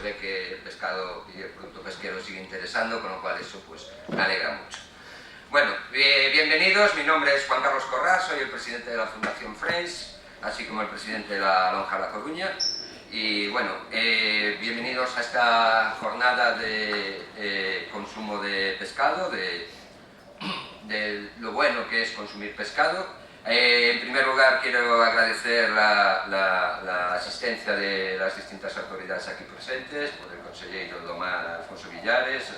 se ve que el pescado y el producto pesquero sigue interesando, con lo cual eso pues me alegra mucho. Bueno, bienvenidos, mi nombre es Juan Carlos Corrás, soy el presidente de la Fundación Freis, así como el presidente de la Lonja La Coruña. Y bueno, bienvenidos a esta jornada de consumo de pescado, de lo bueno que es consumir pescado. En primer lugar, quiero agradecer la asistencia de las distintas autoridades aquí presentes, por el consejero Domar Alfonso Villares,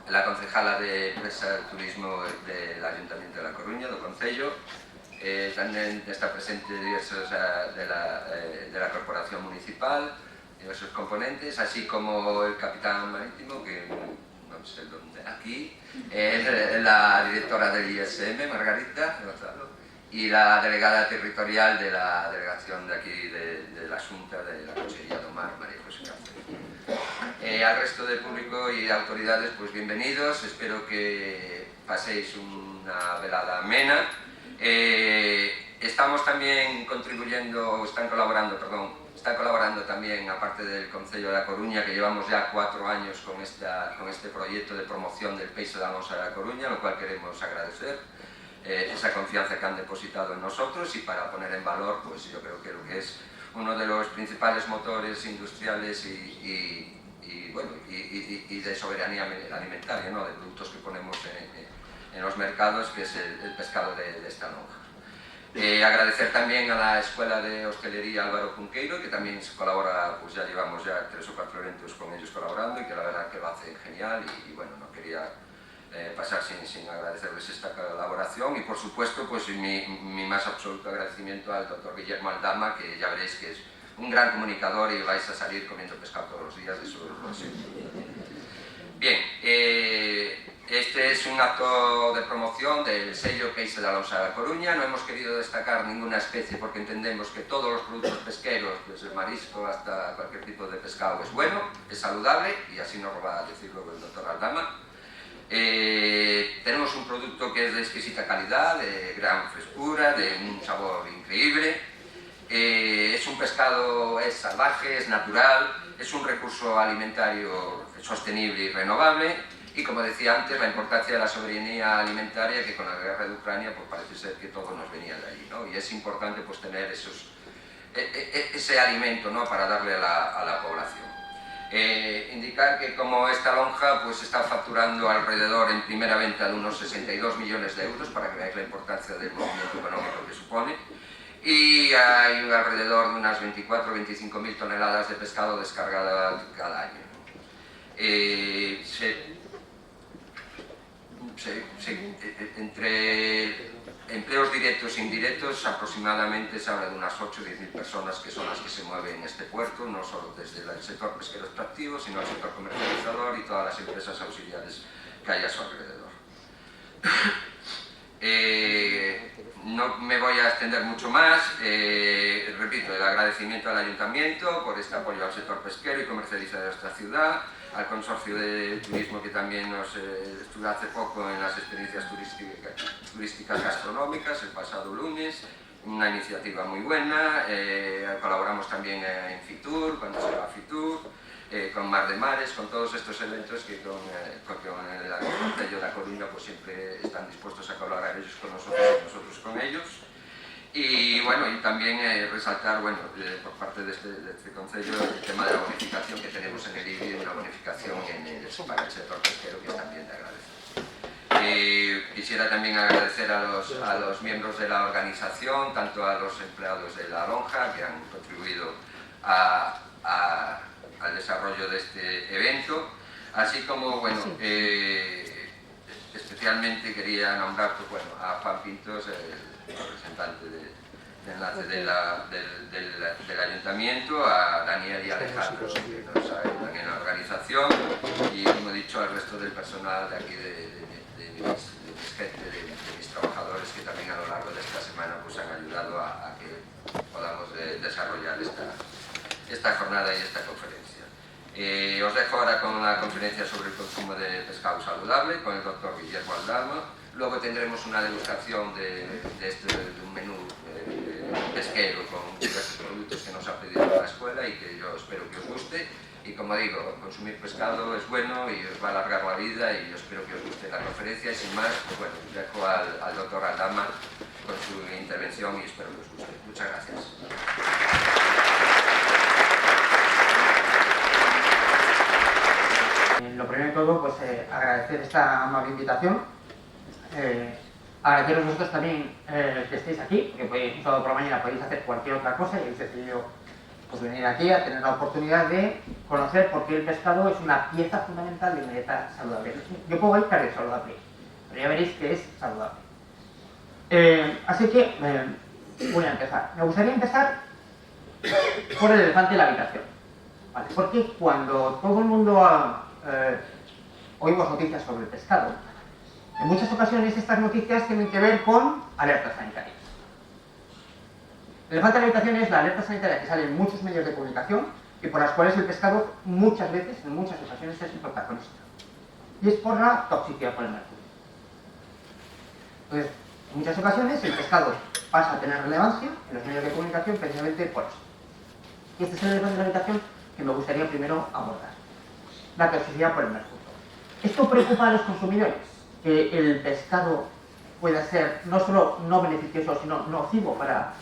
la concejala de Empresa y Turismo del Ayuntamiento de La Coruña, do Concello. Tamén está presente diversos de la Corporación Municipal, diversos componentes, así como el capitán marítimo, que non sei dónde, aquí, la directora del ISM, Margarita Gonzalo, y la delegada territorial de la delegación de aquí de la Xunta de la Consellería do Mar, María José Cáceres. Al resto del público y autoridades, pues bienvenidos, espero que paséis una velada amena. Estamos también contribuyendo, están colaborando también, aparte del Concello de La Coruña, que llevamos ya 4 años con este proyecto de promoción del peixe da Lonxa de La Coruña, lo cual queremos agradecer esa confianza que han depositado en nosotros, y para poner en valor, pues yo creo que lo que es uno de los principales motores industriales y de soberanía alimentaria, ¿no?, de productos que ponemos en los mercados, que es el pescado de esta lonja. Agradecer también a la Escuela de Hostelería Álvaro Cunqueiro, que también se colabora, pues ya llevamos 3 o 4 eventos con ellos colaborando, y que la verdad que lo hacen genial, y bueno, no quería pasar sin agradecerles esta colaboración. Y por supuesto, pues mi más absoluto agradecimiento al doctor Guillermo Aldama, que ya veréis que es un gran comunicador y vais a salir comiendo pescado todos los días, eso lo sé. Bien, este es un acto de promoción del sello Peixe da Lonxa de La Coruña. No hemos querido destacar ninguna especie porque entendemos que todos los productos pesqueros, desde el marisco hasta cualquier tipo de pescado, es bueno, es saludable, y así nos lo va a decir luego el doctor Aldama. Tenemos un producto que es de exquisita calidad, de gran frescura, de un sabor increíble. Es un pescado, es salvaje, es natural, es un recurso alimentario sostenible y renovable, y como decía antes, la importancia de la soberanía alimentaria, que con la guerra de Ucrania pues parece ser que todo nos venía de allí, ¿no? Y es importante pues tener ese alimento, ¿no?, para darle a la población. Indicar que como esta lonja pues está facturando alrededor en primera venta de unos 62 millones de euros, para que veáis la importancia del movimiento económico que supone, y hay alrededor de unas 24 o 25 mil toneladas de pescado descargada cada año. Entre empleos directos e indirectos, aproximadamente se habla de unas 8 o 10 mil personas que son las que se mueven en este puerto, no solo desde el sector pesquero extractivo, sino el sector comercializador y todas las empresas auxiliares que hay a su alrededor. No me voy a extender mucho más. Repito, el agradecimiento al Ayuntamiento por este apoyo al sector pesquero y comercializador de nuestra ciudad, al Consorcio de Turismo, que también nos estuvo hace poco en las experiencias turísticas gastronómicas el pasado lunes, una iniciativa muy buena. Colaboramos también en Fitur, cuando se va a Fitur, con Mar de Mares, con todos estos eventos que con el Concello de La Coruña pues siempre están dispuestos a colaborar ellos con nosotros y nosotros con ellos. Y bueno, y también resaltar, bueno, por parte de este Concello, el tema de la bonificación que tenemos en el IBI, una bonificación para el sector pesquero, que es también de agradecer. Quisiera también agradecer a los miembros de la organización, tanto a los empleados de la lonja, que han contribuido al desarrollo de este evento, así como, bueno, especialmente quería nombrar pues, bueno, a Juan Pintos, el representante de enlace del Ayuntamiento, a Daniel y Alejandro, que nos ayudan en la organización, y como he dicho, al resto del personal de aquí, de mis trabajadores, que también a lo largo de esta semana pues, han ayudado a que podamos desarrollar esta jornada y esta conferencia. Os dejo ahora con la conferencia sobre el consumo de pescado saludable con el doctor Guillermo Aldama. Luego tendremos una degustación de un menú pesquero con diversos productos que nos ha pedido la escuela y que yo espero que os guste. Y como digo, consumir pescado es bueno y os va a alargar la vida y yo espero que os guste la conferencia. Y sin más, pues bueno, dejo al doctor Aldama con su intervención y espero que os guste. Muchas gracias. Lo primero de todo, pues agradecer esta amable invitación. Agradeceros vosotros también que estéis aquí, porque un sábado por la mañana podéis hacer cualquier otra cosa y habéis decidido pues, venir aquí a tener la oportunidad de conocer por qué el pescado es una pieza fundamental de una dieta saludable. Yo puedo ir para el saludable, pero ya veréis que es saludable. Así que voy a empezar. Me gustaría empezar por el elefante en la habitación, ¿vale? Porque cuando todo el mundo oímos noticias sobre el pescado, en muchas ocasiones estas noticias tienen que ver con alertas sanitarias. El elefante en la habitación es la alerta sanitaria que sale en muchos medios de comunicación y por las cuales el pescado muchas veces, en muchas ocasiones, es el protagonista. Y es por la toxicidad por el mercurio. Entonces, en muchas ocasiones el pescado pasa a tener relevancia en los medios de comunicación precisamente por eso. Y este es el elefante en la habitación que me gustaría primero abordar. La toxicidad por el mercurio. Esto preocupa a los consumidores, que el pescado pueda ser no solo no beneficioso, sino nocivo para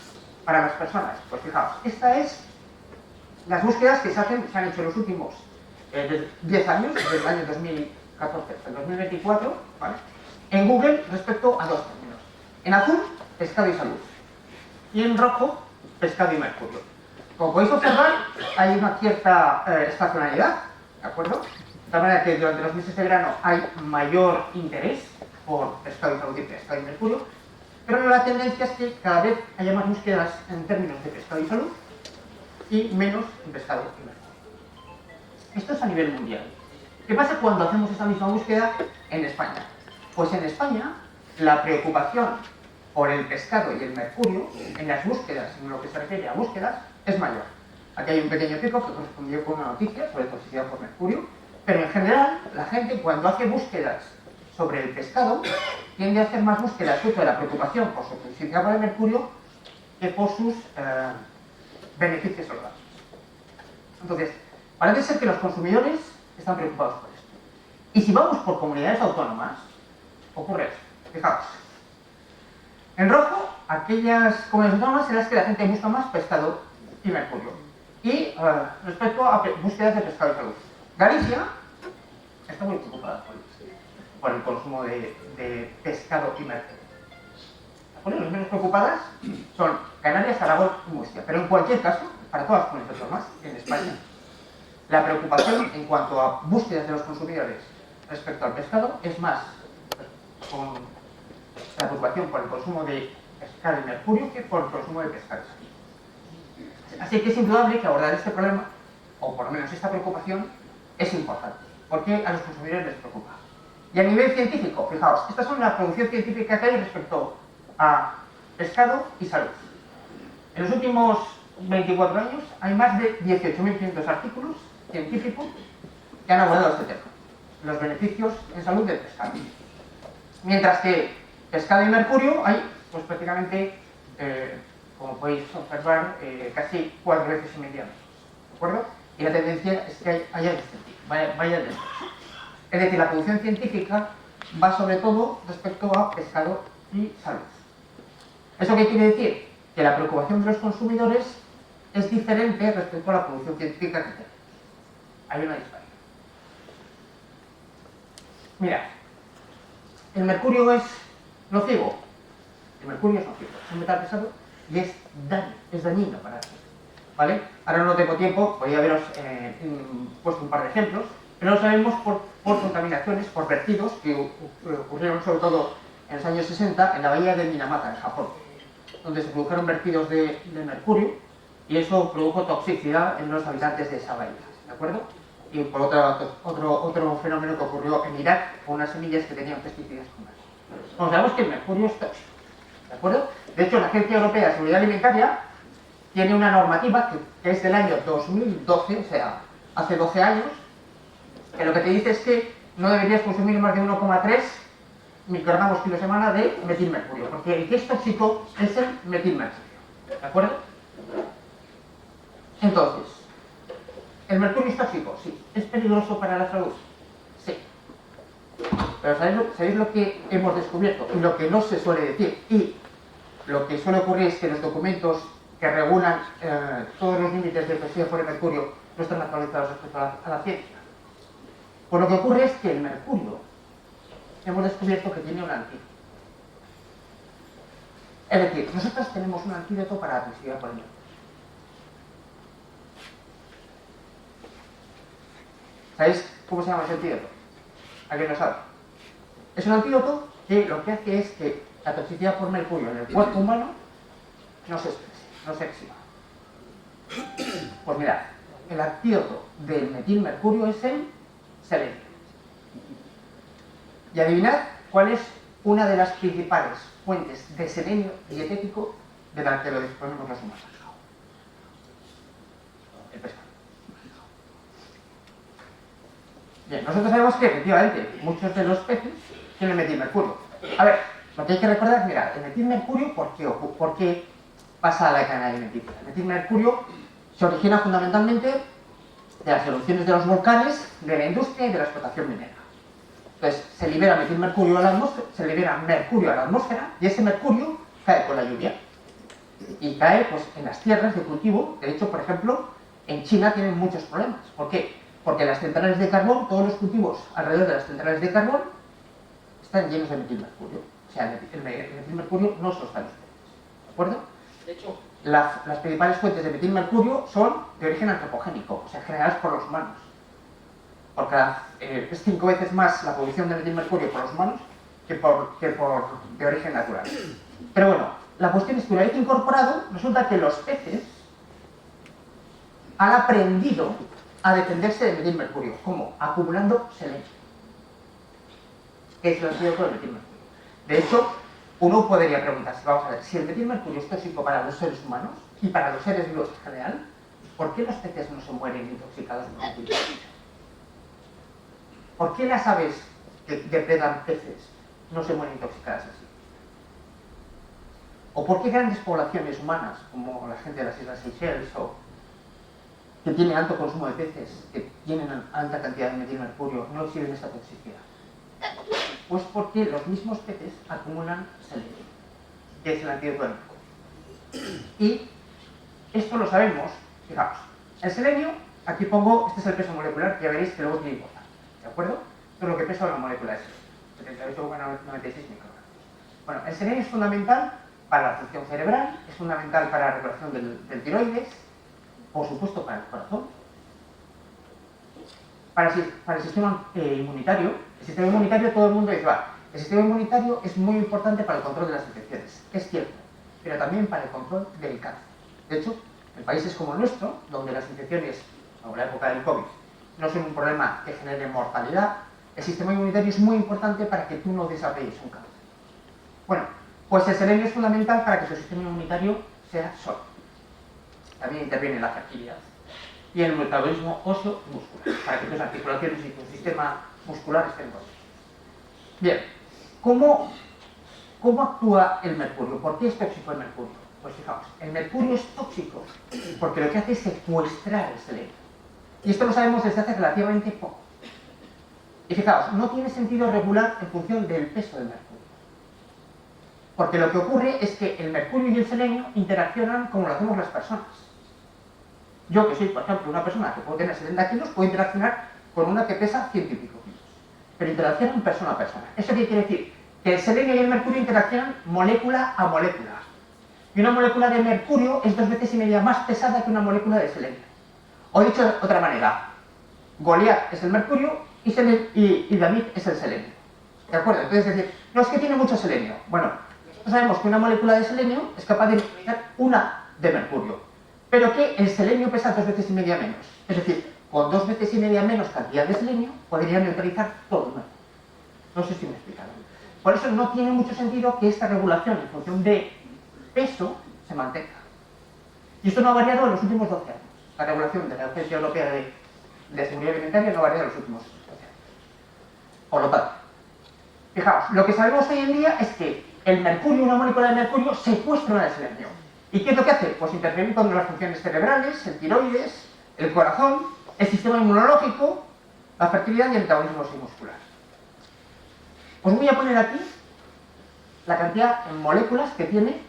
las personas. Pues fijaos, estas es las búsquedas que se han hecho en los últimos 10 años, desde el año 2014 hasta el 2024, ¿vale? En Google respecto a dos términos. En azul, pescado y salud. Y en rojo, pescado y mercurio. Como podéis observar, hay una cierta estacionalidad, ¿de acuerdo? De tal manera que durante los meses de verano hay mayor interés por pescado y salud y pescado y mercurio, pero la tendencia es que cada vez haya más búsquedas en términos de pescado y salud y menos en pescado y mercurio. Esto es a nivel mundial. ¿Qué pasa cuando hacemos esta misma búsqueda en España? Pues en España la preocupación por el pescado y el mercurio en las búsquedas, en lo que se refiere a búsquedas, es mayor. Aquí hay un pequeño pico que correspondió con una noticia sobre toxicidad por mercurio, pero en general la gente cuando hace búsquedas sobre el pescado tiende a hacer más búsquedas fruto de la preocupación por su toxicidad por el mercurio que por sus beneficios saludables. Entonces, parece ser que los consumidores están preocupados por esto. Y si vamos por comunidades autónomas, ocurre esto. Fijaos. En rojo, aquellas comunidades autónomas en las que la gente busca más pescado y mercurio. Y respecto a búsquedas de pescado y salud. Galicia está muy preocupada por el consumo de pescado y mercurio. Las menos preocupadas son Canarias, Aragón y Murcia. Pero en cualquier caso, para todas las comunidades autónomas en España, la preocupación en cuanto a búsquedas de los consumidores respecto al pescado es más con la preocupación por el consumo de pescado y mercurio que por el consumo de pescado. Así que es indudable que abordar este problema, o por lo menos esta preocupación, es importante, porque a los consumidores les preocupa. Y a nivel científico, fijaos, estas son la producción científica que hay respecto a pescado y salud. En los últimos 24 años hay más de 18.500 artículos científicos que han abordado este tema, los beneficios en salud del pescado. Mientras que pescado y mercurio hay, pues prácticamente, como podéis observar, casi 4 veces y media, ¿de acuerdo? Y la tendencia es que haya vaya descenso. Es decir, la producción científica va sobre todo respecto a pescado y salud. ¿Eso qué quiere decir? Que la preocupación de los consumidores es diferente respecto a la producción científica que tenemos. Hay una disparidad. Mira, el mercurio es nocivo. El mercurio es nocivo, es un metal pesado y es dañino para nosotros. ¿Vale? Ahora no tengo tiempo, podría haberos puesto un par de ejemplos, pero lo sabemos por contaminaciones, por vertidos que ocurrieron sobre todo en los años 60 en la bahía de Minamata, en Japón, donde se produjeron vertidos de mercurio y eso produjo toxicidad en los habitantes de esa bahía, ¿de acuerdo? Y por otro fenómeno que ocurrió en Irak con unas semillas que tenían pesticidas con gas. Como sabemos que el mercurio es tóxico, ¿de acuerdo? De hecho, la Agencia Europea de Seguridad Alimentaria tiene una normativa que es del año 2012, o sea, hace 12 años, que lo que te dice es que no deberías consumir más de 1,3 microgramos kilo semana de metilmercurio, porque el que es tóxico es el metilmercurio. ¿De acuerdo? Entonces, ¿el mercurio es tóxico? Sí. ¿Es peligroso para la salud? Sí. Pero ¿sabéis lo que hemos descubierto? Y lo que no se suele decir. Y lo que suele ocurrir es que los documentos que regulan todos los límites de presión por el mercurio no están actualizados respecto a la ciencia. Pues lo que ocurre es que el mercurio hemos descubierto que tiene un antídoto. Es decir, nosotros tenemos un antídoto para la toxicidad por el mercurio. ¿Sabéis cómo se llama ese antídoto? ¿Alguien lo sabe? Es un antídoto que lo que hace es que la toxicidad por mercurio en el cuerpo humano no se exprese, no se exhiba. Pues mirad, el antídoto del metilmercurio es el selenio. Y adivinad cuál es una de las principales fuentes de selenio dietético de la que lo disponemos los humanos. El pescado. Bien, nosotros sabemos que efectivamente muchos de los peces tienen metilmercurio. A ver, lo que hay que recordar es, mirad, el metilmercurio, ¿por qué pasa a la cadena alimenticia? El metilmercurio se origina fundamentalmente de las erupciones de los volcanes, de la industria y de la explotación minera. Entonces, se libera metilmercurio a la atmósfera, se libera mercurio a la atmósfera y ese mercurio cae con la lluvia. Y cae pues, en las tierras de cultivo. De hecho, por ejemplo, en China tienen muchos problemas. ¿Por qué? Porque las centrales de carbón, todos los cultivos alrededor de las centrales de carbón, están llenos de metilmercurio. O sea, el metilmercurio no se lo están ustedes. ¿De acuerdo? De hecho, las principales fuentes de metilmercurio son de origen antropogénico, o sea, generadas por los humanos. Porque es 5 veces más la producción de metilmercurio por los humanos que por de origen natural. Pero bueno, la cuestión es que una vez incorporado, resulta que los peces han aprendido a defenderse de metilmercurio. ¿Cómo? Acumulando selenio, que es el antídoto del metilmercurio. De hecho, uno podría preguntarse, vamos a ver, si el metilmercurio es tóxico para los seres humanos y para los seres vivos en general, ¿por qué los peces no se mueren intoxicados por metilmercurio? ¿Por qué las aves que depredan peces no se mueren intoxicadas así? ¿O por qué grandes poblaciones humanas, como la gente de las Islas Seychelles, o que tienen alto consumo de peces, que tienen alta cantidad de metilmercurio, no exhiben esta toxicidad? Pues porque los mismos peces acumulan selenio, que es el antídoto del mercurio. Y esto lo sabemos, fijaos, el selenio, aquí pongo, este es el peso molecular, que ya veréis que luego tiene importancia. ¿De acuerdo? Esto es lo que pesa una molécula de selenio, 78,96 microgramos. Bueno, el selenio es fundamental para la función cerebral, es fundamental para la regulación del tiroides, por supuesto para el corazón, para el sistema inmunitario. El sistema inmunitario, todo el mundo dice, va, el sistema inmunitario es muy importante para el control de las infecciones, es cierto, pero también para el control del cáncer. De hecho, en países como el nuestro, donde las infecciones, como la época del COVID, no son un problema que genere mortalidad, el sistema inmunitario es muy importante para que tú no desarrolles un cáncer. Bueno, pues el selenio es fundamental para que tu sistema inmunitario sea sólido. También interviene en la fertilidad y en el metabolismo óseo y muscular, para que tus articulaciones y tu sistema muscular estén contentos. Bien, ¿cómo actúa el mercurio? ¿Por qué es tóxico el mercurio? Pues fijaos, el mercurio es tóxico porque lo que hace es secuestrar el selenio. Y esto lo sabemos desde hace relativamente poco. Y fijaos, no tiene sentido regular en función del peso del mercurio. Porque lo que ocurre es que el mercurio y el selenio interaccionan como lo hacemos las personas. Yo, que soy, por ejemplo, una persona que puede tener 70 kilos, puedo interaccionar con una que pesa 100 y pico kilos. Pero interaccionan persona a persona. ¿Eso qué quiere decir? Que el selenio y el mercurio interaccionan molécula a molécula. Y una molécula de mercurio es 2,5 veces más pesada que una molécula de selenio. O dicho de otra manera, Goliat es el mercurio y David es el selenio. ¿De acuerdo? Entonces, es decir, no es que tiene mucho selenio. Bueno, nosotros sabemos que una molécula de selenio es capaz de neutralizar una de mercurio, pero que el selenio pesa 2,5 veces menos. Es decir, con 2,5 veces menos cantidad de selenio podría neutralizar todo el mercurio. No sé si me he explicado. Por eso no tiene mucho sentido que esta regulación en función de peso se mantenga. Y esto no ha variado en los últimos 12 años. La regulación de la Agencia Europea de Seguridad Alimentaria no ha variado en los últimos 12 años. Por lo tanto, fijaos, lo que sabemos hoy en día es que el mercurio, una molécula de mercurio, secuestra una de selenio. ¿Y qué es lo que hace? Pues interferir con las funciones cerebrales, el tiroides, el corazón, el sistema inmunológico, la fertilidad y el metabolismo muscular. Os voy a poner aquí la cantidad en moléculas que tiene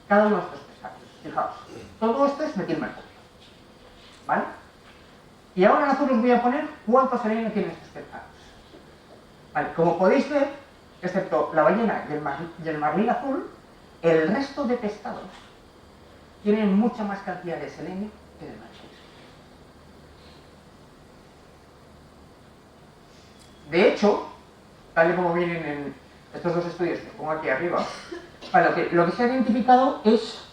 cada uno de estos pescados. Fijaos, todo esto es metilmercurio, ¿vale? Y ahora en azul os voy a poner cuánto selenio tienen estos pescados. Vale, como podéis ver, excepto la ballena y el marlín azul, el resto de pescados tienen mucha más cantidad de selenio que de mercurio. De hecho, tal y como vienen en estos dos estudios que os pongo aquí arriba, vale, lo que se ha identificado es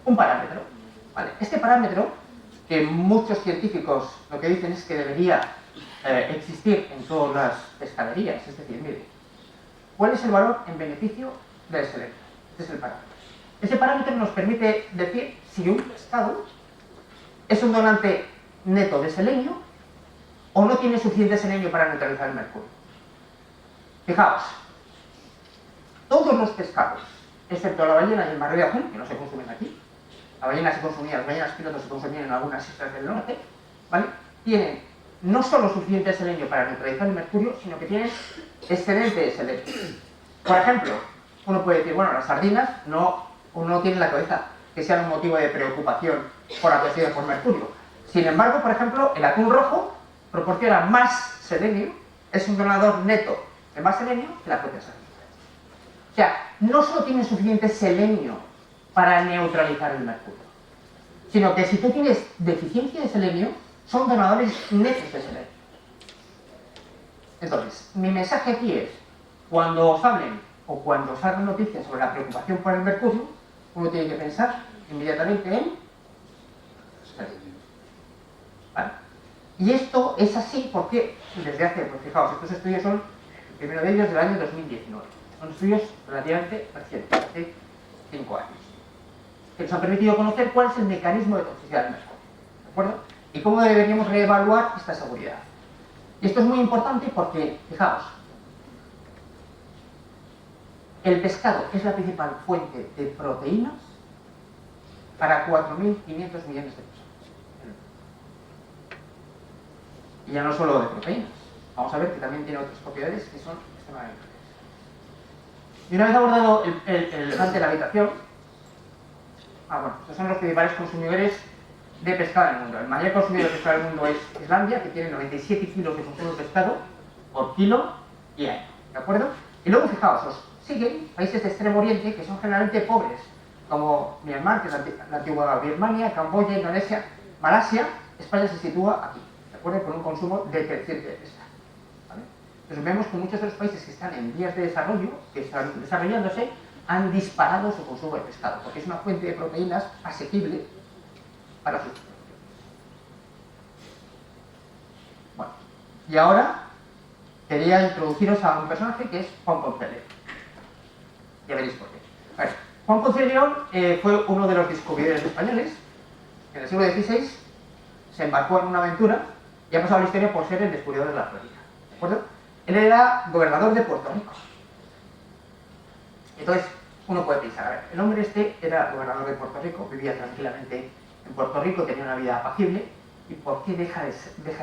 un parámetro. Vale, este parámetro, que muchos científicos lo que dicen es que debería existir en todas las pescaderías, es decir, mire, ¿cuál es el valor en beneficio del selenio? Este es el parámetro. Ese parámetro nos permite decir si un pescado es un donante neto de selenio o no tiene suficiente selenio para neutralizar el mercurio. Fijaos, todos los pescados, excepto la ballena y el marlín azul, que no se consumen aquí, la ballena se consumía, las ballenas pilotos se consumían en algunas islas del norte, ¿vale? Tienen no solo suficiente selenio para neutralizar el mercurio, sino que tienen excelente selenio. Por ejemplo, uno puede decir, bueno, las sardinas uno no tiene en la cabeza que sean un motivo de preocupación por agresión por mercurio. Sin embargo, por ejemplo, el atún rojo proporciona más selenio, es un donador neto de más selenio que la propia sardina. O sea, no solo tiene suficiente selenio para neutralizar el mercurio, sino que si tú tienes deficiencia de selenio, son donadores netos de selenio. Entonces, mi mensaje aquí es, cuando os hablen o cuando os hagan noticias sobre la preocupación por el mercurio, uno tiene que pensar inmediatamente en selenio. ¿Vale? Y esto es así porque desde hace, pues fijaos, estos estudios son, el primero de ellos del año 2019. Son estudios relativamente recientes, hace 5 años, que nos han permitido conocer cuál es el mecanismo de toxicidad del mercurio, ¿de acuerdo? Y cómo deberíamos reevaluar esta seguridad. Y esto es muy importante porque, fijaos, el pescado es la principal fuente de proteínas para 4.500 millones de personas. Y ya no solo de proteínas. Vamos a ver que también tiene otras propiedades que son extremadamente interesantes. Y una vez abordado el elefante de la habitación, estos son los principales consumidores de pescado en el mundo. El mayor consumidor de pescado del mundo es Islandia, que tiene 97 kilos de consumo de pescado por kilo y año. ¿De acuerdo? Y luego, fijaos, os siguen países de Extremo Oriente que son generalmente pobres, como Myanmar, que es la antigua Birmania, Camboya, Indonesia, Malasia. España se sitúa aquí, ¿de acuerdo? Con un consumo decreciente de pescado. ¿Vale? Entonces vemos que muchos de los países que están en vías de desarrollo, que están desarrollándose, han disparado su consumo de pescado, porque es una fuente de proteínas asequible para sus poblaciones. Bueno, y ahora quería introduciros a un personaje que es Juan Ponce de León. Ya veréis por qué. A ver, Juan Ponce de León fue uno de los descubridores españoles. En el siglo XVI se embarcó en una aventura y ha pasado a la historia por ser el descubridor de la Florida. ¿De acuerdo? Él era gobernador de Puerto Rico. Entonces, uno puede pensar, a ver, el hombre este era gobernador de Puerto Rico, vivía tranquilamente en Puerto Rico, tenía una vida apacible, ¿y por qué deja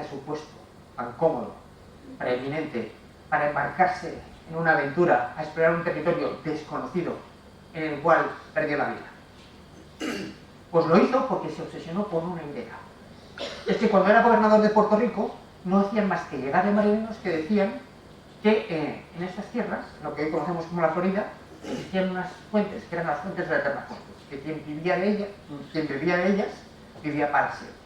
su puesto tan cómodo, preeminente, para embarcarse en una aventura a explorar un territorio desconocido en el cual perdió la vida? Pues lo hizo porque se obsesionó con una idea. Es que cuando era gobernador de Puerto Rico no hacían más que llegar de marineros que decían que en estas tierras, lo que hoy conocemos como la Florida, existían unas fuentes que eran las fuentes de la eterna juventud, que quien bebía de ellas vivía para siempre.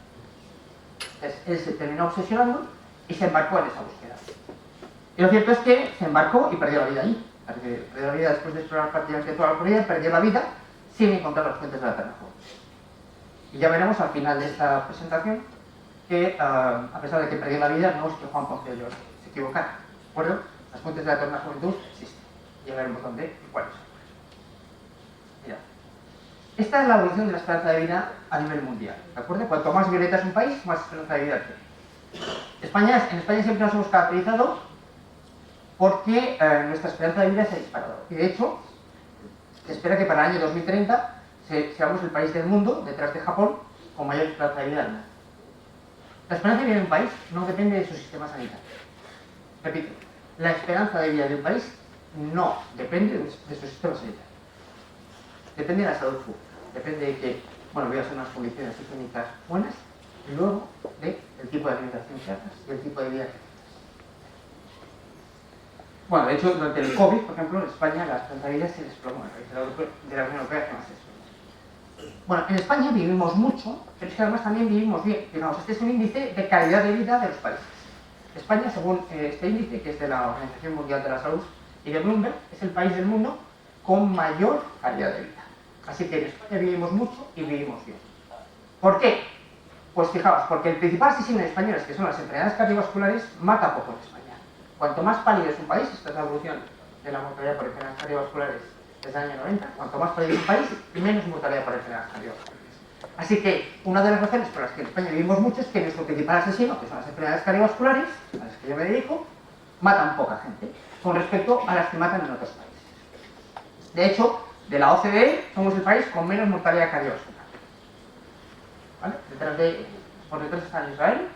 Entonces él se terminó obsesionando y se embarcó en esa búsqueda. Y lo cierto es que se embarcó y perdió la vida allí. Perdió la vida después de explorar prácticamente toda la Florida, perdió la vida sin encontrar las fuentes de la eterna juventud. Y ya veremos al final de esta presentación que, a pesar de que perdió la vida, no es que Juan Ponce de León se equivocara. ¿De acuerdo? Las fuentes de la eterna juventud existen. Ya veremos dónde y cuáles son. Mirad. Esta es la evolución de la esperanza de vida a nivel mundial. ¿De acuerdo? Cuanto más violeta es un país, más esperanza de vida tiene. En España siempre nos hemos caracterizado porque nuestra esperanza de vida se ha disparado. Y de hecho, se espera que para el año 2030 seamos el país del mundo, detrás de Japón, con mayor esperanza de vida del mundo. La esperanza de vida de un país no depende de su sistema sanitario. Repito, la esperanza de vida de un país no depende de su sistema sanitario. Depende de la salud pública. Depende de que, bueno, voy a hacer unas condiciones higiénicas buenas y luego del tipo de alimentación que hagas y el tipo de vida que hagas. Bueno, de hecho, durante el COVID, por ejemplo, en España la esperanza de vida se desplomó en el país de la Unión Europea que más eso. Bueno, en España vivimos mucho, pero es que además también vivimos bien. Digamos, este es un índice de calidad de vida de los países. España, según este índice, que es de la Organización Mundial de la Salud y de Bloomberg, es el país del mundo con mayor calidad de vida. Así que en España vivimos mucho y vivimos bien. ¿Por qué? Pues fijaos, porque el principal asesino en españoles, que son las enfermedades cardiovasculares, mata poco en España. Cuanto más pálido es un país, esta es la evolución de la mortalidad por enfermedades cardiovasculares desde el año 90, cuanto más pálido es un país, menos mortalidad por enfermedades cardiovasculares. Así que una de las razones por las que en España vivimos mucho es que nuestro principal asesino, que son las enfermedades cardiovasculares, a las que yo me dedico, matan poca gente con respecto a las que matan en otros países. De hecho, de la OCDE somos el país con menos mortalidad cardiovascular. ¿Vale? Por detrás está Israel.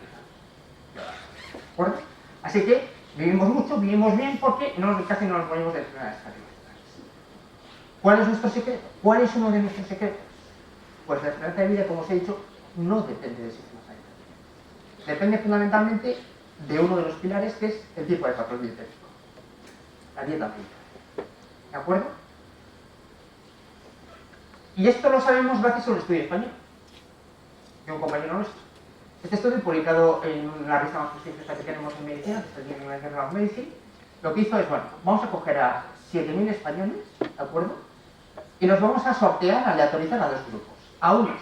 ¿De acuerdo? Así que vivimos mucho, vivimos bien porque casi no nos morimos de enfermedades cardiovasculares. ¿Cuál es nuestro secreto? ¿Cuál es uno de nuestros secretos? Pues la esperanza de vida, como os he dicho, no depende del sistema sanitario. Depende fundamentalmente de uno de los pilares, que es el tipo de patrón dietético. La dieta mediterránea. ¿De acuerdo? Y esto lo sabemos gracias a un estudio español de un compañero nuestro. Este estudio, publicado en la revista más prestigiosa que tenemos en medicina, que es el New England Journal of Medicine, lo que hizo es, bueno, vamos a coger a 7.000 españoles, ¿de acuerdo? Y los vamos a sortear, aleatorizar a dos grupos. A unos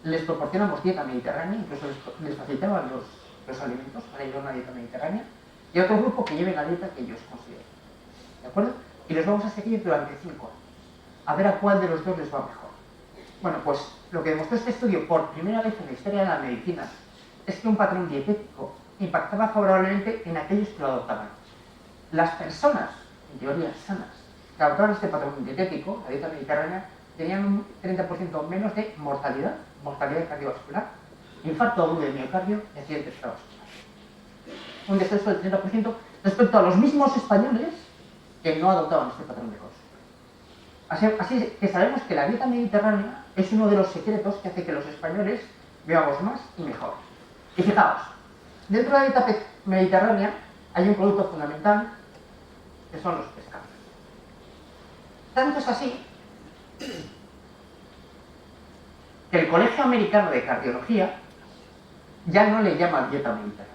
les proporcionamos dieta mediterránea, incluso les facilitaban los alimentos para llevar una dieta mediterránea, y a otro grupo que lleve la dieta que ellos consideren. ¿De acuerdo? Y los vamos a seguir durante 5 años, a ver a cuál de los dos les va mejor. Bueno, pues lo que demostró este estudio por primera vez en la historia de la medicina es que un patrón dietético impactaba favorablemente en aquellos que lo adoptaban. Las personas, en teoría sanas, que adoptaban este patrón dietético, la dieta mediterránea, tenían un 30% menos de mortalidad cardiovascular, infarto agudo de miocardio y accidentes cardiovasculares. Un descenso del 30% respecto a los mismos españoles que no adoptaban este patrón de consumo. Así que sabemos que la dieta mediterránea es uno de los secretos que hace que los españoles vivamos más y mejor. Y fijaos, dentro de la dieta mediterránea hay un producto fundamental que son los pescados. Tanto es así que el Colegio Americano de Cardiología ya no le llama dieta mediterránea,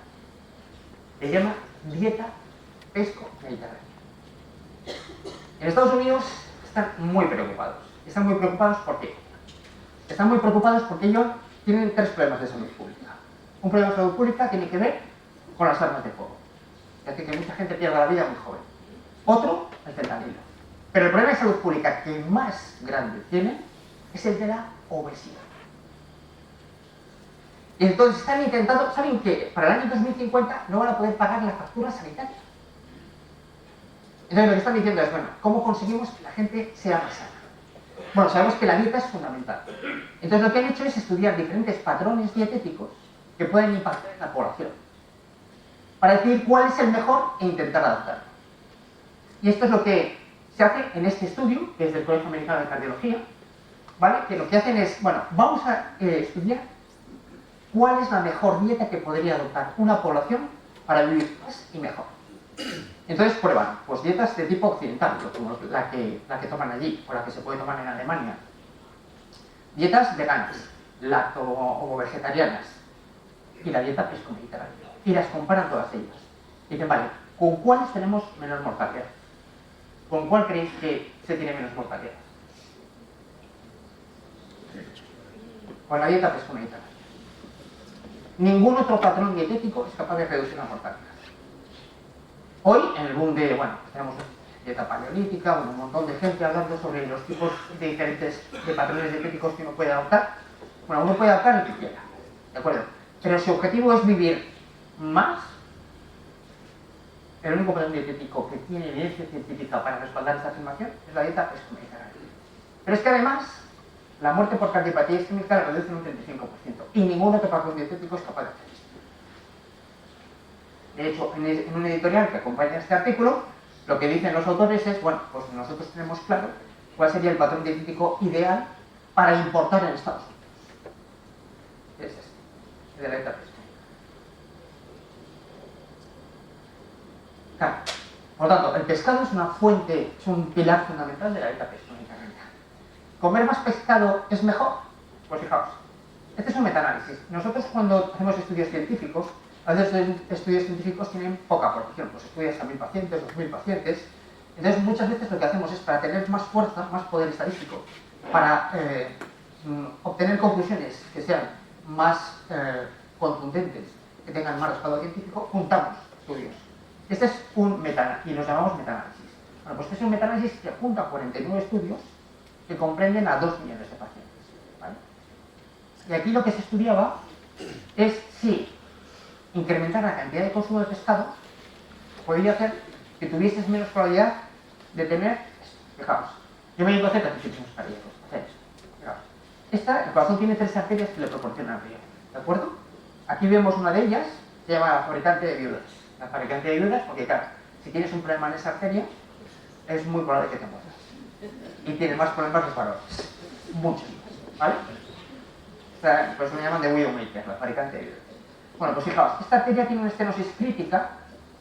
le llama dieta pesco-mediterránea. En Estados Unidos están muy preocupados. ¿Están muy preocupados por qué? Están muy preocupados porque ellos tienen 3 problemas de salud pública. Un problema de salud pública tiene que ver con las armas de fuego, que hace que mucha gente pierda la vida muy joven. Otro, el fentanilo. Pero el problema de salud pública que más grande tiene es el de la obesidad. Y entonces están intentando, saben que para el año 2050 no van a poder pagar la factura sanitaria. Entonces lo que están diciendo es, bueno, ¿cómo conseguimos que la gente sea más sana? Bueno, sabemos que la dieta es fundamental. Entonces lo que han hecho es estudiar diferentes patrones dietéticos que pueden impactar en la población, para decidir cuál es el mejor e intentar adaptarlo. Y esto es lo que se hace en este estudio, que es del Colegio Americano de Cardiología, ¿vale? Que lo que hacen es, bueno, vamos a estudiar cuál es la mejor dieta que podría adoptar una población para vivir más y mejor. Entonces prueban pues dietas de tipo occidental, como la que toman allí, o la que se puede tomar en Alemania. Dietas veganas, lacto o vegetarianas, y la dieta pesco-mediterránea. Y las comparan todas ellas. Y dicen, vale, ¿con cuáles tenemos menor mortalidad? ¿Con cuál creéis que se tiene menos mortalidad? Con la dieta pesco-mediterránea. Ningún otro patrón dietético es capaz de reducir la mortalidad. Hoy, en el boom de, bueno, tenemos dieta paleolítica, un montón de gente hablando sobre los tipos de diferentes de patrones dietéticos que uno puede adoptar. Bueno, uno puede adoptar el que quiera, ¿de acuerdo? Pero su objetivo es vivir más. El único patrón dietético que tiene evidencia científica para respaldar esta afirmación es la dieta pesco-mediterránea. Pero es que además La muerte por cardiopatía isquémica la reduce en un 35%. Y ningún otro patrón dietético es capaz de hacer esto. De hecho, en un editorial que acompaña este artículo, lo que dicen los autores es, bueno, pues nosotros tenemos claro cuál sería el patrón dietético ideal para importar en Estados Unidos. Es este, el de la dieta pesquera. Claro. Por lo tanto, el pescado es una fuente, es un pilar fundamental de la dieta pesquera. ¿Comer más pescado es mejor? Pues fijaos, este es un metaanálisis. Nosotros cuando hacemos estudios científicos, a veces los estudios científicos tienen poca aportación, pues estudias a 1000 pacientes, 2000 pacientes. Entonces muchas veces lo que hacemos es, para tener más fuerza, más poder estadístico, para obtener conclusiones que sean más contundentes, que tengan más respaldo científico, juntamos estudios. Este es un metaanálisis, y los llamamos metaanálisis. Bueno, pues este es un metaanálisis que junta 49 estudios que comprenden a 2 millones de pacientes, ¿vale? Y aquí lo que se estudiaba es si incrementar la cantidad de consumo de pescado podría hacer que tuvieses menos probabilidad de tener esto. Fijaos, yo me dedico a hacer cateterismos cardíacos, hacer esto. Fijaos, el corazón tiene 3 arterias que le proporcionan riego, ¿de acuerdo? Aquí vemos una de ellas, se llama la fabricante de viudas. La fabricante de viudas, porque claro, si tienes un problema en esa arteria, es muy probable que te mueras. Y tiene más problemas respiratorios. Muchos más, ¿vale? Pues me llaman de Widowmaker, la fabricante de viudas. Bueno, pues fijaos, esta arteria tiene una estenosis crítica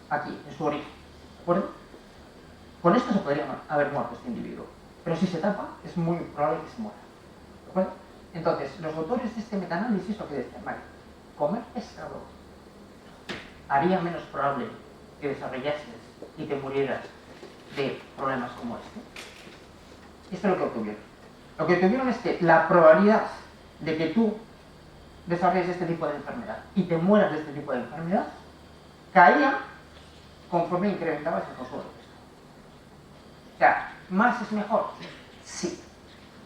aquí, en su origen, ¿de acuerdo? Con esto se podría haber muerto este individuo, pero si se tapa, es muy probable que se muera, ¿de acuerdo? Entonces, los autores de este metaanálisis lo que decían, vale, comer pescado haría menos probable que desarrollases y te murieras de problemas como este. Esto es lo que obtuvieron. Lo que obtuvieron es que la probabilidad de que tú desarrolles este tipo de enfermedad y te mueras de este tipo de enfermedad caía conforme incrementabas el consumo de pescado. O sea, ¿más es mejor? Sí.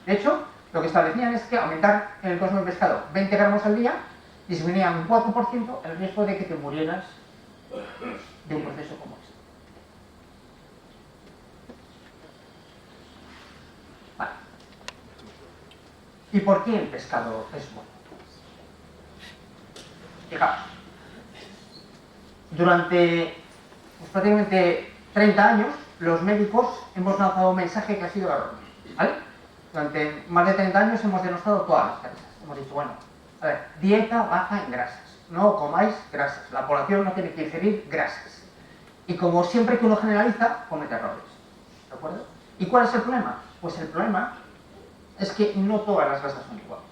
De hecho, lo que establecían es que aumentar el consumo de pescado 20 gramos al día disminuía un 4% el riesgo de que te murieras de un proceso como este. Vale. ¿Y por qué el pescado es bueno? Fijaos, durante prácticamente 30 años los médicos hemos lanzado un mensaje que ha sido erróneo, ¿vale? Durante más de 30 años hemos denostado todas las grasas. Hemos dicho, bueno, a ver, dieta baja en grasas, no comáis grasas, la población no tiene que ingerir grasas. Y como siempre que uno generaliza, comete errores, ¿de acuerdo? ¿Y cuál es el problema? Pues el problema es que no todas las grasas son iguales.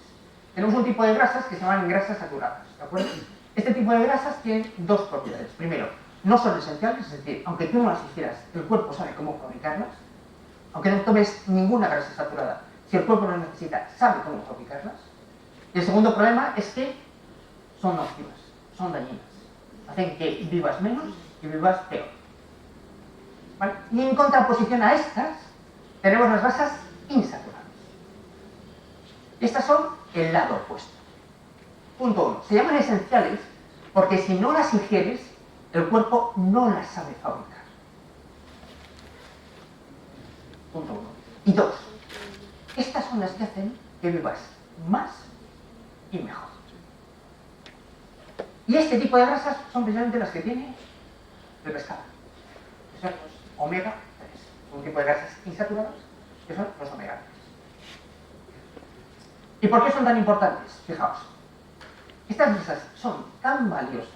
Tenemos un tipo de grasas que se llaman grasas saturadas, ¿de acuerdo? Este tipo de grasas tienen 2 propiedades. Primero, no son esenciales, es decir, aunque tú no las hicieras, el cuerpo sabe cómo fabricarlas. Aunque no tomes ninguna grasa saturada, si el cuerpo no necesita, sabe cómo fabricarlas. Y el segundo problema es que son nocivas, son dañinas. Hacen que vivas menos y vivas peor, ¿vale? Y en contraposición a estas, tenemos las grasas insaturadas. Estas son el lado opuesto. Punto 1. Se llaman esenciales porque si no las ingieres, el cuerpo no las sabe fabricar. Punto 1. Y 2. Estas son las que hacen que vivas más y mejor. Y este tipo de grasas son precisamente las que tiene el pescado. Que son los omega 3. Un tipo de grasas insaturadas que son los omega 3. ¿Y por qué son tan importantes? Fijaos. Estas grasas son tan valiosas,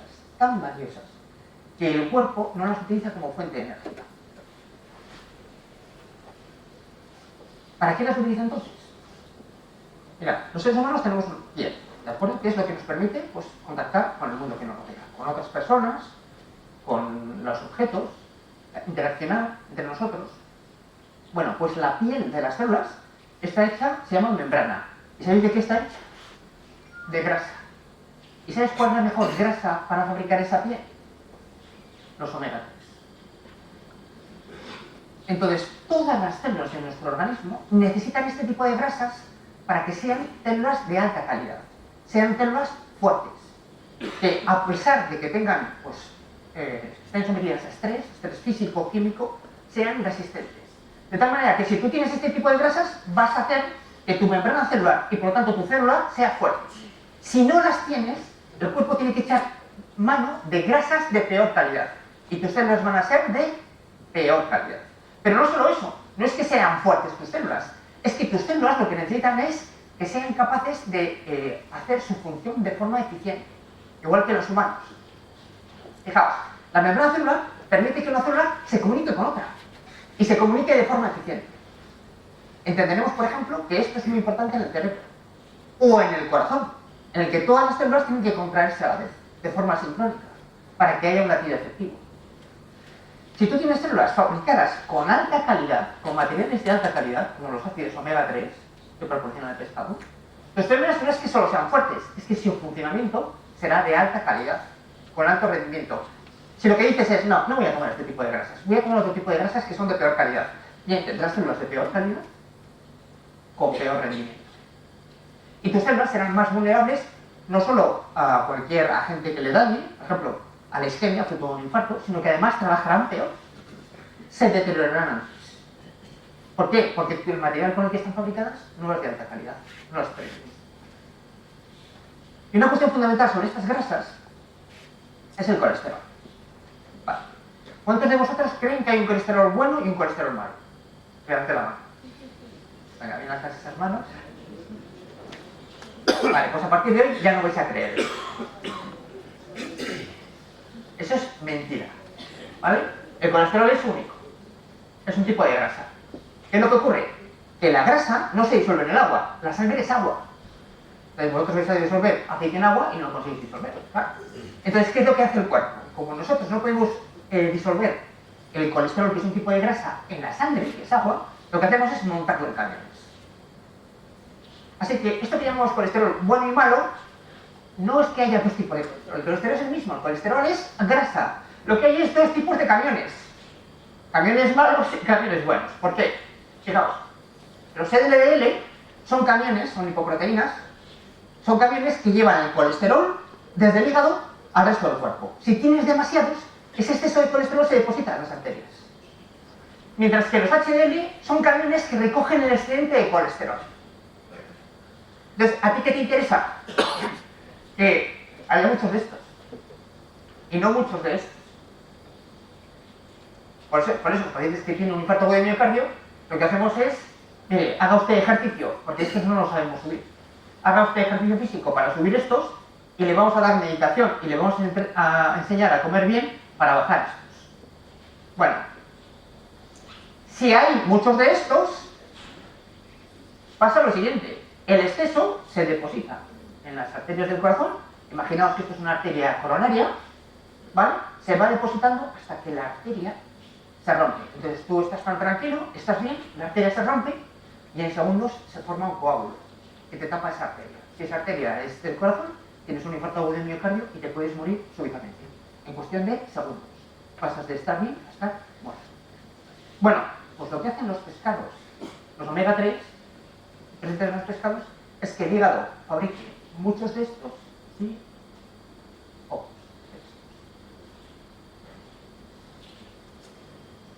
que el cuerpo no las utiliza como fuente de energía. ¿Para qué las utiliza entonces? Mira, los seres humanos tenemos piel, ¿de acuerdo? ¿Qué es lo que nos permite? Pues contactar con el mundo que nos rodea, con otras personas, con los objetos, interaccionar entre nosotros. Bueno, pues la piel de las células está hecha, se llama membrana. ¿Y sabéis de qué está hecha? De grasa. ¿Y sabes cuál es la mejor grasa para fabricar esa piel? Los omega 3. Entonces, todas las células de nuestro organismo necesitan este tipo de grasas para que sean células de alta calidad, sean células fuertes, que a pesar de que tengan, pues, estén sometidas a estrés físico, químico, sean resistentes. De tal manera que si tú tienes este tipo de grasas, vas a hacer que tu membrana celular y por lo tanto tu célula sea fuerte. Si no las tienes, el cuerpo tiene que echar mano de grasas de peor calidad y tus células van a ser de peor calidad. Pero no solo eso, no es que sean fuertes tus células, es que tus células lo que necesitan es que sean capaces de hacer su función de forma eficiente, igual que los humanos. Fijaos, la membrana celular permite que una célula se comunique con otra y se comunique de forma eficiente. Entenderemos, por ejemplo, que esto es muy importante en el cerebro o en el corazón, en el que todas las células tienen que contraerse a la vez, de forma sincrónica, para que haya un latido efectivo. Si tú tienes células fabricadas con alta calidad, con materiales de alta calidad, como los ácidos omega 3, que proporciona el pescado, tus células no es que solo sean fuertes, es que su funcionamiento será de alta calidad, con alto rendimiento. Si lo que dices es, no voy a tomar este tipo de grasas, voy a tomar otro tipo de grasas que son de peor calidad, bien, tendrás células de peor calidad, con peor rendimiento. Y tus células serán más vulnerables no solo a cualquier agente que le dañe, por ejemplo, a la isquemia, fruto de un infarto, sino que además trabajarán peor, se deteriorarán antes. ¿Por qué? Porque el material con el que están fabricadas no es de alta calidad, no es premium. Y una cuestión fundamental sobre estas grasas es el colesterol. Vale. ¿Cuántos de vosotros creen que hay un colesterol bueno y un colesterol malo? Levante la mano. Venga, bien alzas esas manos. Vale, pues a partir de hoy ya no vais a creer. Eso es mentira. ¿Vale? El colesterol es único. Es un tipo de grasa. ¿Qué es lo que ocurre? Que la grasa no se disuelve en el agua. La sangre es agua. Entonces vosotros vais a disolver aceite en agua y no lo conseguís disolver. Claro. Entonces, ¿qué es lo que hace el cuerpo? Como nosotros no podemos disolver el colesterol, que es un tipo de grasa, en la sangre, que es agua, lo que hacemos es montarlo en camiones. Así que esto que llamamos colesterol bueno y malo, no es que haya dos tipos de colesterol. El colesterol es el mismo, el colesterol es grasa. Lo que hay es dos tipos de camiones. Camiones malos y camiones buenos. ¿Por qué? Fijaos, los LDL son camiones, son lipoproteínas, son camiones que llevan el colesterol desde el hígado al resto del cuerpo. Si tienes demasiados, ese exceso de colesterol se deposita en las arterias. Mientras que los HDL son camiones que recogen el excedente de colesterol. Entonces, ¿a ti qué te interesa? Que haya muchos de estos y no muchos de estos. Por eso los pacientes que tienen un infarto agudo de miocardio, lo que hacemos es, haga usted ejercicio, porque estos no los sabemos subir. Haga usted ejercicio físico para subir estos y le vamos a dar medicación y le vamos a enseñar a comer bien para bajar estos. Bueno, si hay muchos de estos, pasa lo siguiente. El exceso se deposita en las arterias del corazón. Imaginaos que esto es una arteria coronaria, ¿vale? Se va depositando hasta que la arteria se rompe. Entonces tú estás tan tranquilo, estás bien, la arteria se rompe y en segundos se forma un coágulo que te tapa esa arteria. Si esa arteria es del corazón, tienes un infarto agudo de miocardio y te puedes morir súbitamente. En cuestión de segundos. Pasas de estar bien a estar muerto. Bueno, pues lo que hacen los pescados, los omega 3, presentes en los pescados, es que el hígado fabrique muchos de estos, ¿sí?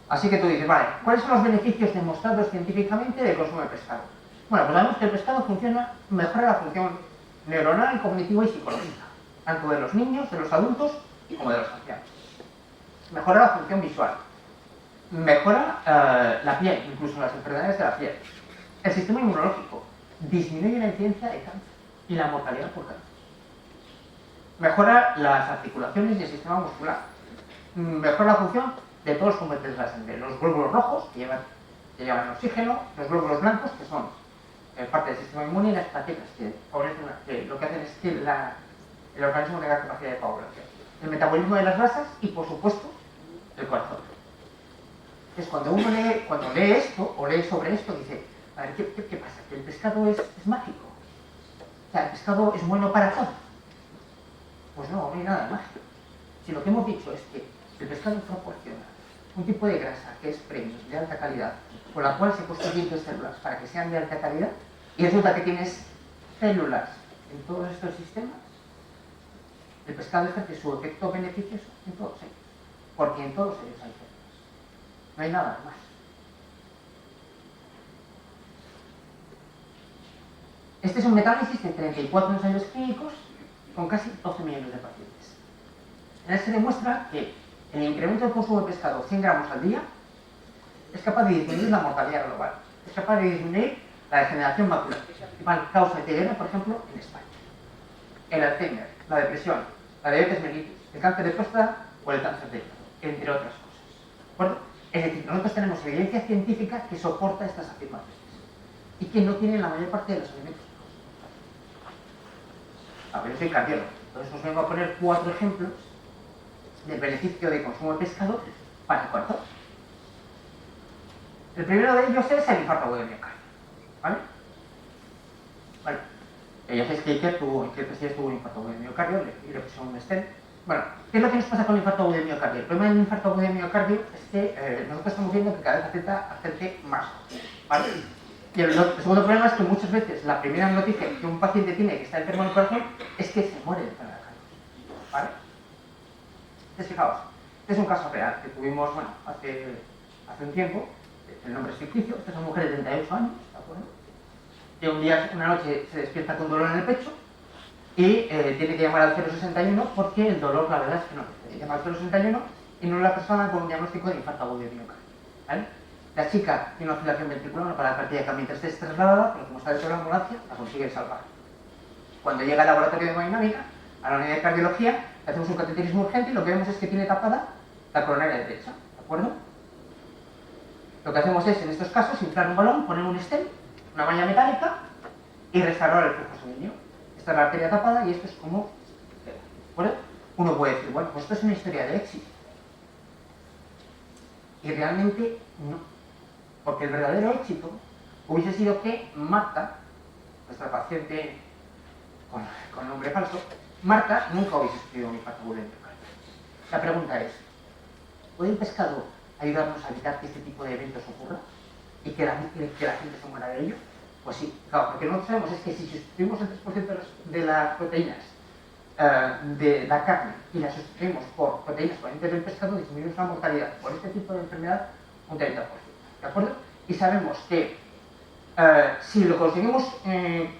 Así que tú dices, vale, ¿cuáles son los beneficios demostrados científicamente del consumo de pescado? Bueno, pues sabemos que el pescado mejora la función neuronal, cognitiva y psicológica, tanto de los niños, de los adultos como de los ancianos. Mejora la función visual, mejora la piel, incluso las enfermedades de la piel. El sistema inmunológico disminuye la incidencia de cáncer y la mortalidad por cáncer. Mejora las articulaciones y el sistema muscular. Mejora la función de todos los componentes de la sangre. Los glóbulos rojos, que llevan oxígeno, los glóbulos blancos, que son parte del sistema inmune, y las plaquetas, que lo que hacen es que el organismo tenga capacidad de coagulación. El metabolismo de las grasas y, por supuesto, el corazón. Entonces, cuando lee esto, o lee sobre esto, dice, a ver, ¿qué pasa? ¿Que el pescado es mágico? O sea, ¿el pescado es bueno para todo? Pues no hay nada de mágico. Si lo que hemos dicho es que el pescado proporciona un tipo de grasa que es premium, de alta calidad, con la cual se construyen tus células para que sean de alta calidad, y resulta que tienes células en todos estos sistemas, el pescado ejerce su efecto beneficioso en todos ellos, porque en todos ellos hay células. No hay nada más. Este es un metaanálisis de 34 ensayos clínicos con casi 12 millones de pacientes. En él se demuestra que el incremento del consumo de pescado 100 gramos al día es capaz de disminuir la mortalidad global, es capaz de disminuir la degeneración macular, que es la principal causa de ceguera, por ejemplo, en España. El Alzheimer, la depresión, la diabetes mellitus, el cáncer de próstata o el cáncer de hígado, entre otras cosas. ¿De acuerdo? Es decir, nosotros tenemos evidencia científica que soporta estas afirmaciones y que no tienen la mayor parte de los alimentos. Yo soy cardiólogo, entonces os vengo a poner 4 ejemplos del beneficio de consumo de pescado para el corazón. El primero de ellos es el infarto agudo de miocardio, ¿vale? Bueno, ya sabéis que Iker tuvo un infarto agudo de miocardio y le pusieron un stent. Bueno, ¿qué es lo que nos pasa con el infarto agudo de miocardio? El problema del infarto agudo de miocardio es que nosotros estamos viendo que cada vez afecta a gente más, ¿vale? Y el segundo problema es que muchas veces la primera noticia que un paciente tiene que está enfermo del corazón es que se muere de enfermedad cardíaca, ¿vale? Entonces, fijaos, este es un caso real que tuvimos, bueno, hace un tiempo. El nombre es ficticio. Esta es una mujer de 38 años, ¿de acuerdo? Que una noche se despierta con dolor en el pecho y tiene que llamar al 061 porque el dolor, la verdad es que no. Llama al 061 y no es la persona con un diagnóstico de infarto agudo de miocardio, ¿vale? La chica tiene una fibrilación ventricular para la cardíaca mientras es trasladada, pero como está dentro de la ambulancia, la consigue salvar. Cuando llega al laboratorio de hemodinámica, a la unidad de cardiología, le hacemos un cateterismo urgente y lo que vemos es que tiene tapada la coronaria derecha, ¿de acuerdo? Lo que hacemos es, en estos casos, inflar un balón, poner un stent, una malla metálica y restaurar el flujo sanguíneo. Esta es la arteria tapada y esto es como queda, ¿de acuerdo? Uno puede decir, bueno, pues esto es una historia de éxito. Y realmente no. Porque el verdadero éxito hubiese sido que Marta, nuestra paciente con nombre falso, Marta nunca hubiese sufrido un infarto agudo de miocardio. La pregunta es, ¿puede el pescado ayudarnos a evitar que este tipo de eventos ocurra y que la gente se muera de ello? Pues sí, claro, porque lo que sabemos es que si sustituimos el 3% de las proteínas de la carne y las sustituimos por proteínas provenientes del pescado, disminuimos la mortalidad por este tipo de enfermedad un 30%. ¿De acuerdo? Y sabemos que si lo conseguimos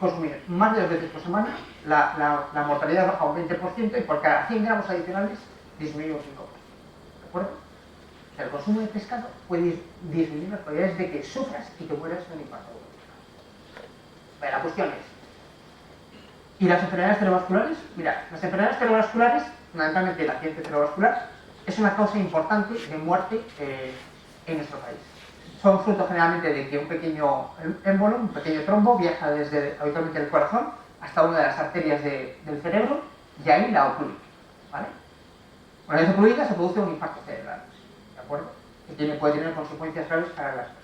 consumir más de 2 veces por semana, la mortalidad baja un 20% y por cada 100 gramos adicionales disminuye un 5%. ¿De acuerdo? O sea, el consumo de pescado puede disminuir las probabilidades de que sufras y que mueras de un infarto agudo. Bueno, la cuestión es, ¿y las enfermedades cerebrovasculares? Mirad, las enfermedades cerebrovasculares, fundamentalmente el accidente cerebrovascular, es una causa importante de muerte en nuestro país. Son fruto generalmente de que un pequeño émbolo, un pequeño trombo, viaja desde habitualmente el corazón hasta una de las arterias del cerebro y ahí la ocluye, ¿vale? Una vez ocluida se produce un infarto cerebral, ¿de acuerdo? Que puede tener consecuencias graves para las personas.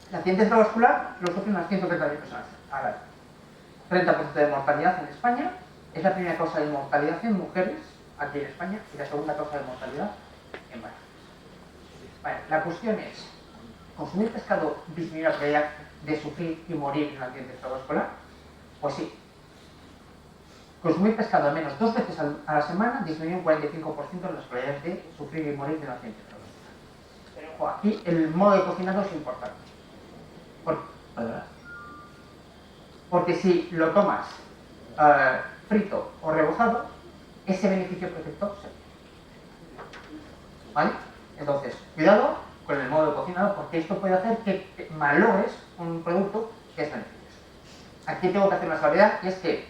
El accidente cerebrovascular lo sufren unas 130.000 personas al año. 30% de mortalidad en España, es la primera causa de mortalidad en mujeres aquí en España y la segunda causa de mortalidad en varones. Vale, la cuestión es, ¿consumir pescado disminuye la probabilidad de sufrir y morir en un accidente cerebrovascular? Pues sí. Consumir pescado al menos 2 veces a la semana disminuye un 45% las probabilidades de sufrir y morir de un accidente cerebrovascular. Pero ojo, aquí el modo de cocinado es importante. Porque si lo tomas frito o rebozado, ese beneficio protector se pierde. ¿Vale? Entonces, cuidado con el modo de cocinado porque esto puede hacer que malogres un producto que es beneficioso. Aquí tengo que hacer una salvedad y es que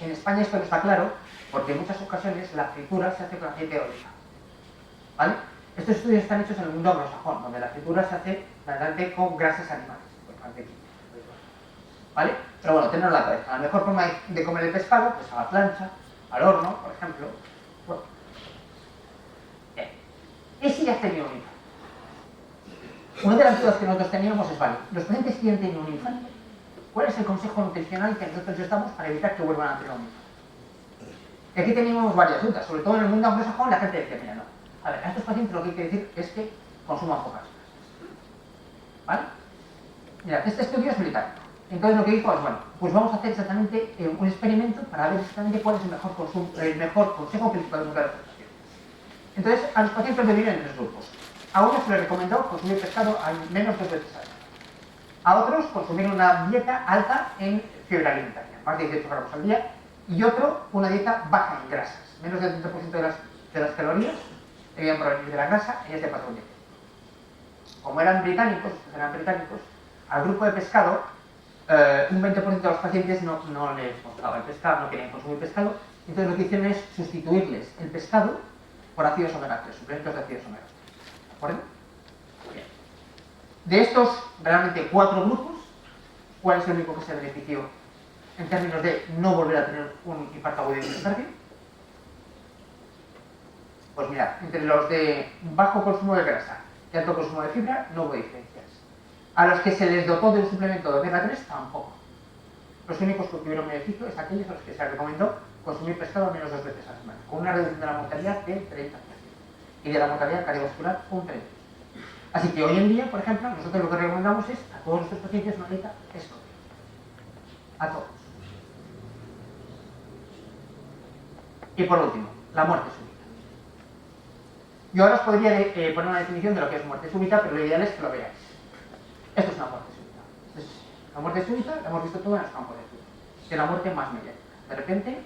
en España esto no está claro porque en muchas ocasiones la fritura se hace con aceite de oliva. ¿Vale? Estos estudios están hechos en el mundo anglosajón, donde la fritura se hace realmente con grasas animales, por mantequilla. ¿Vale? Pero bueno, tenerlo en la cabeza. La mejor forma de comer el pescado, pues a la plancha, al horno, por ejemplo. Bueno. Bien. ¿Y si ya has tenido un infarto? Una de las dudas que nosotros teníamos es, vale, los pacientes que ya han tenido un infarto, ¿cuál es el consejo nutricional que nosotros les damos para evitar que vuelvan a tener un infarto? Y aquí teníamos varias dudas, sobre todo en el mundo anglosajón la gente decía, mira, no. A ver, a estos pacientes lo que hay que decir es que consuman pocas grasas. ¿Vale? Mira, este estudio es británico. Entonces lo que dijo es, bueno, pues vamos a hacer exactamente un experimento para ver exactamente cuál es el mejor consejo que les podemos dar a estos pacientes. Entonces, a los pacientes los dividieron en 3 grupos. A uno se les recomendó consumir pescado al menos 2 veces al día. A otros consumir una dieta alta en fibra alimentaria, más de 18 gramos al día, y otro una dieta baja en grasas, menos del 30% de las calorías debían provenir de la grasa en este patrón dietético. Como eran británicos, al grupo de pescado, un 20% de los pacientes no les gustaba el pescado, no querían consumir pescado, entonces lo que hicieron es sustituirles el pescado por ácidos omega 3, suplementos de ácidos omega 3. ¿De acuerdo? Bien. De estos, realmente 4 grupos, ¿cuál es el único que se benefició en términos de no volver a tener un infarto agudo de miocardio? Pues mirad, entre los de bajo consumo de grasa y alto consumo de fibra no hubo diferencias. A los que se les dotó de un suplemento de omega 3 tampoco. Los únicos que tuvieron beneficio es aquellos a los que se recomendó consumir pescado al menos 2 veces a la semana, con una reducción de la mortalidad del 30% y de la mortalidad cardiovascular un 30%. Así que hoy en día, por ejemplo, nosotros lo que recomendamos es a todos nuestros pacientes una dieta esto. A todos. Y por último, la muerte súbita. Yo ahora os podría poner una definición de lo que es muerte súbita, pero lo ideal es que lo veáis. Esto es una muerte súbita. La muerte súbita la hemos visto todo en los campos de estudio. Es la muerte más mediática. De repente,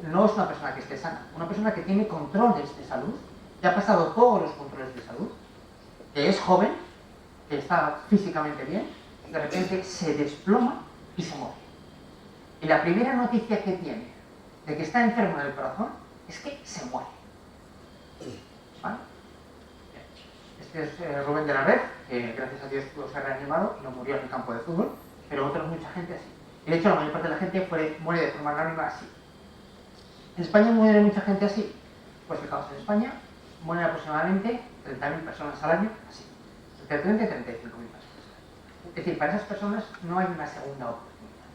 no es una persona que esté sana, una persona que tiene controles de salud, que ha pasado todos los controles de salud, que es joven, que está físicamente bien, de repente se desploma y se muere. Y la primera noticia que tiene de que está enfermo del corazón es que se muere. ¿Vale? Este es Rubén de la Red, que gracias a Dios pudo ser reanimado y no murió en el campo de fútbol, pero otra mucha gente así. Y de hecho la mayor parte de la gente muere de forma anónima así. ¿En España muere mucha gente así? Pues fijaos, en España mueren aproximadamente 30.000 personas al año así. Entre 30 y 35.000 personas. Es decir, para esas personas no hay una segunda oportunidad.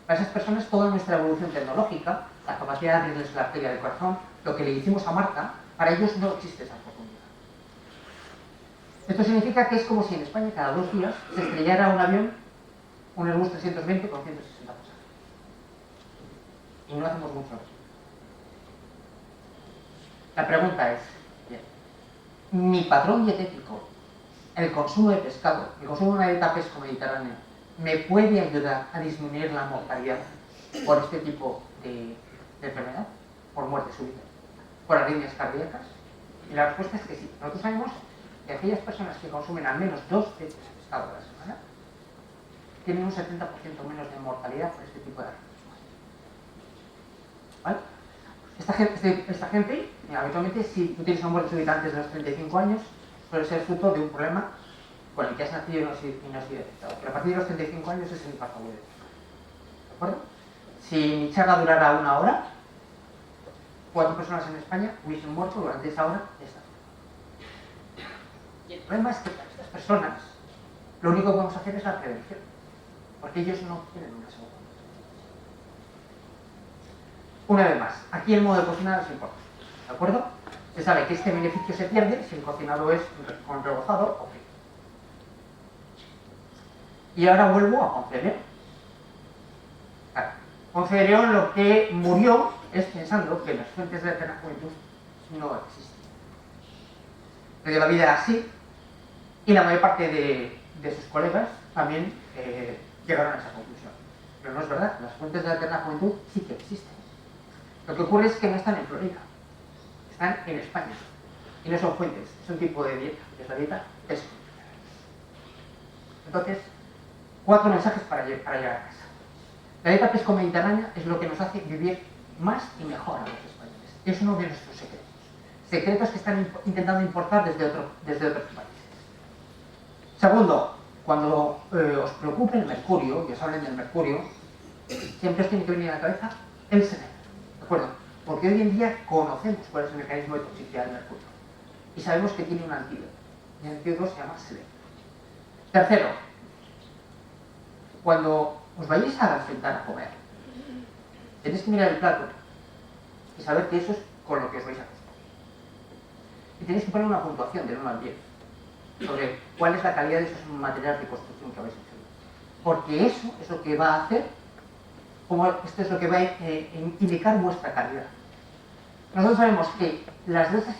Para esas personas toda nuestra evolución tecnológica, la capacidad de abrirles la arteria del corazón, lo que le hicimos a Marta, para ellos no existe esa oportunidad. Esto significa que es como si en España cada 2 días se estrellara un avión, un Airbus 320 con 160 pasajeros. Y no hacemos mucho eso. La pregunta es, bien, mi patrón dietético, el consumo de pescado, el consumo de una dieta pesco-mediterránea, ¿me puede ayudar a disminuir la mortalidad por este tipo de enfermedad? Por muerte súbita, por arritmias cardíacas. Y la respuesta es que sí. Nosotros sabemos que aquellas personas que consumen al menos 2 veces pescado a la semana tienen un 70% menos de mortalidad por este tipo de arritmias. ¿Vale? Esta gente, habitualmente, si tú tienes una muerte súbita antes de los 35 años, suele ser fruto de un problema con el que has nacido y no has sido detectado. Pero a partir de los 35 años es el infarto agudo. ¿De acuerdo? Si mi charla durara 1 hora, 4 personas en España hubiesen muerto durante esa hora de esta. Y el problema es que para estas personas lo único que podemos hacer es la prevención, porque ellos no tienen una segunda. Una vez más, aquí el modo de cocinado es importante, ¿de acuerdo? Se sabe que este beneficio se pierde si el cocinado es con rebozado o frito. Y ahora vuelvo a Ponce de León. Claro, Ponce de León lo que murió es pensando que las fuentes de la eterna juventud no existen. Le dio la vida así, y la mayor parte de sus colegas también llegaron a esa conclusión. Pero no es verdad, las fuentes de la eterna juventud sí que existen. Lo que ocurre es que no están en Florida, están en España. Y no son fuentes, es un tipo de dieta, que es la dieta pesco. Entonces, 4 mensajes para llegar a casa. La dieta pesco-mediterránea es lo que nos hace vivir más y mejor a los españoles. Es uno de nuestros secretos. Secretos que están intentando importar desde otros países. Segundo, cuando os preocupe el mercurio, y os hablen del mercurio, siempre os tiene que venir a la cabeza el selenio. ¿De acuerdo? Porque hoy en día conocemos cuál es el mecanismo de toxicidad del mercurio. Y sabemos que tiene un antídoto. Y el antídoto se llama selenio. Tercero, cuando os vayáis a sentar a comer, tenéis que mirar el plato y saber que eso es con lo que os vais a acostar. Y tenéis que poner una puntuación del 1 al 10 sobre cuál es la calidad de esos materiales de construcción que vais a hacer. Porque eso es lo que va a hacer, esto es lo que va a indicar vuestra calidad. nosotros sabemos que las grasas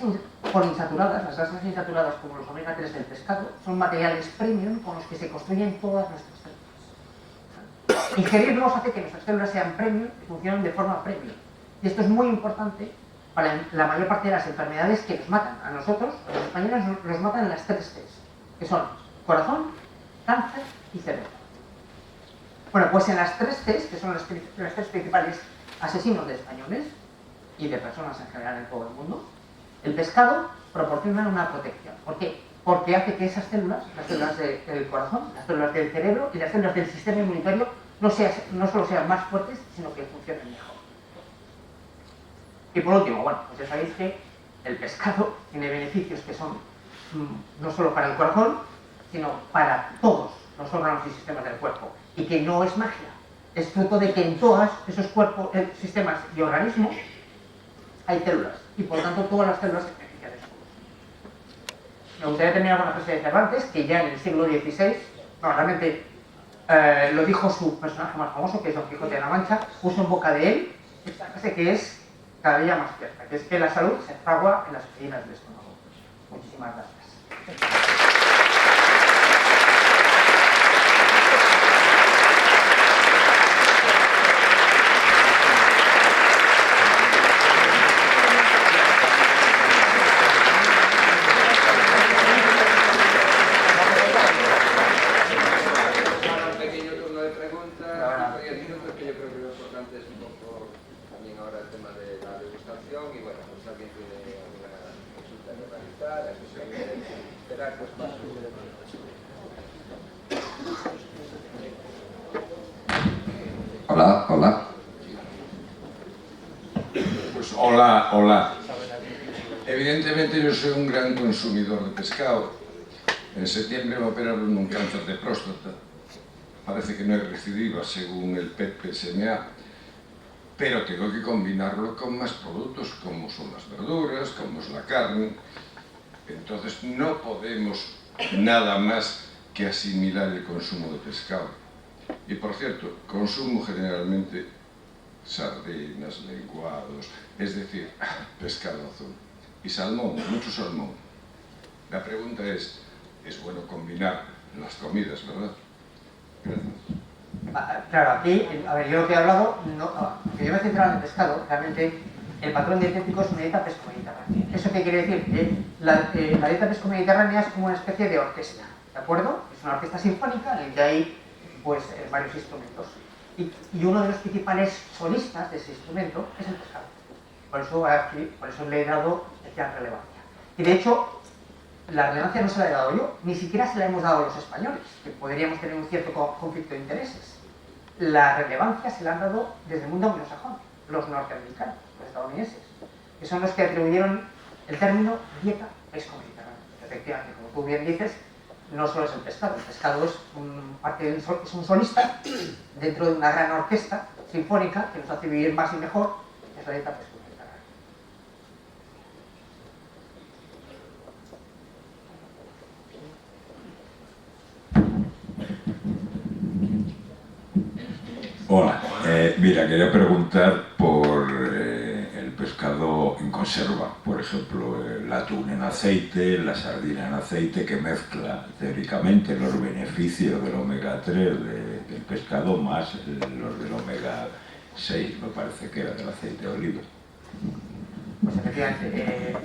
poliinsaturadas, las grasas insaturadas como los omega 3 del pescado, son materiales premium con los que se construyen todas nuestras células. Ingerirlos hace que nuestras células sean premium y funcionen de forma premium. Y esto es muy importante para la mayor parte de las enfermedades que nos matan. A nosotros, a los españoles, nos matan las 3 Cs, que son corazón, cáncer y cerebro. Bueno, pues en las 3 Cs, que son las 3 principales asesinos de españoles y de personas en general en todo el mundo, el pescado proporciona una protección. ¿Por qué? Porque hace que esas células, las células del corazón, las células del cerebro y las células del sistema inmunitario no solo sean más fuertes, sino que funcionen mejor. Y por último, bueno, pues ya sabéis que el pescado tiene beneficios que son no solo para el corazón, sino para todos los órganos y sistemas del cuerpo. Y que no es magia, es fruto de que en todos esos cuerpos, sistemas y organismos hay células. Y por lo tanto todas las células se benefician de eso. Me gustaría terminar con una frase de Cervantes, que ya en el siglo XVI, realmente lo dijo su personaje más famoso, que es Don Quijote de la Mancha, puso en boca de él esta frase que es cada día más cierta, que es que la salud se fragua en las oficinas del estómago. Muchísimas gracias. Hola, hola. Pues hola. Evidentemente yo soy un gran consumidor de pescado. En septiembre me operaron un cáncer de próstata. Parece que no hay recidiva según el PET-PSMA. Pero tengo que combinarlo con más productos, como son las verduras, como es la carne. Entonces no podemos nada más que asimilar el consumo de pescado. Y por cierto, consumo generalmente sardinas, lenguados, es decir, pescado azul. Y salmón, mucho salmón. La pregunta es bueno combinar las comidas, ¿verdad? Gracias. Claro, aquí, a ver, yo lo que he hablado, que yo me he centrado en el pescado, realmente el patrón dietético es una dieta pesco-mediterránea. ¿Eso qué quiere decir? Que la dieta pesco-mediterránea es como una especie de orquesta, ¿de acuerdo? Es una orquesta sinfónica en la que hay pues varios instrumentos. Y uno de los principales solistas de ese instrumento es el pescado. Por eso le he dado especial relevancia. Y de hecho, la relevancia no se la he dado yo, ni siquiera se la hemos dado a los españoles, que podríamos tener un cierto conflicto de intereses. La relevancia se la han dado desde el mundo anglosajón, los norteamericanos, los estadounidenses, que son los que atribuyeron el término dieta pesco-mediterránea. Efectivamente, como tú bien dices, no solo es el pescado es un solista dentro de una gran orquesta sinfónica que nos hace vivir más y mejor, que es la dieta pesco-mediterránea. Hola, mira, quería preguntar por el pescado en conserva, por ejemplo, el atún en aceite, la sardina en aceite, que mezcla teóricamente los beneficios del omega 3 del pescado más los del omega 6, me parece que era del aceite de oliva. Pues efectivamente,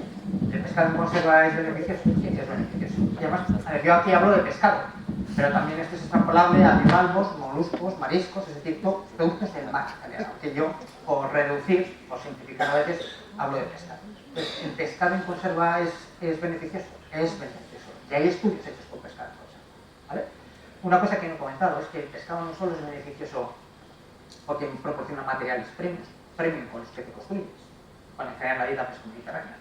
el pescado en conserva es beneficioso, sí, es beneficioso. Y además, yo aquí hablo de pescado, pero también esto es extrapolable a bivalvos, moluscos, mariscos, es decir, productos del mar, aunque yo, por reducir, por simplificar a veces, hablo de pescado. Entonces, el pescado en conserva es beneficioso, y hay estudios hechos con pescado en conserva, ¿vale? Una cosa que no he comentado es que el pescado no solo es beneficioso porque proporciona materiales premium con los que te construyes, para crear la dieta pesco-mediterránea.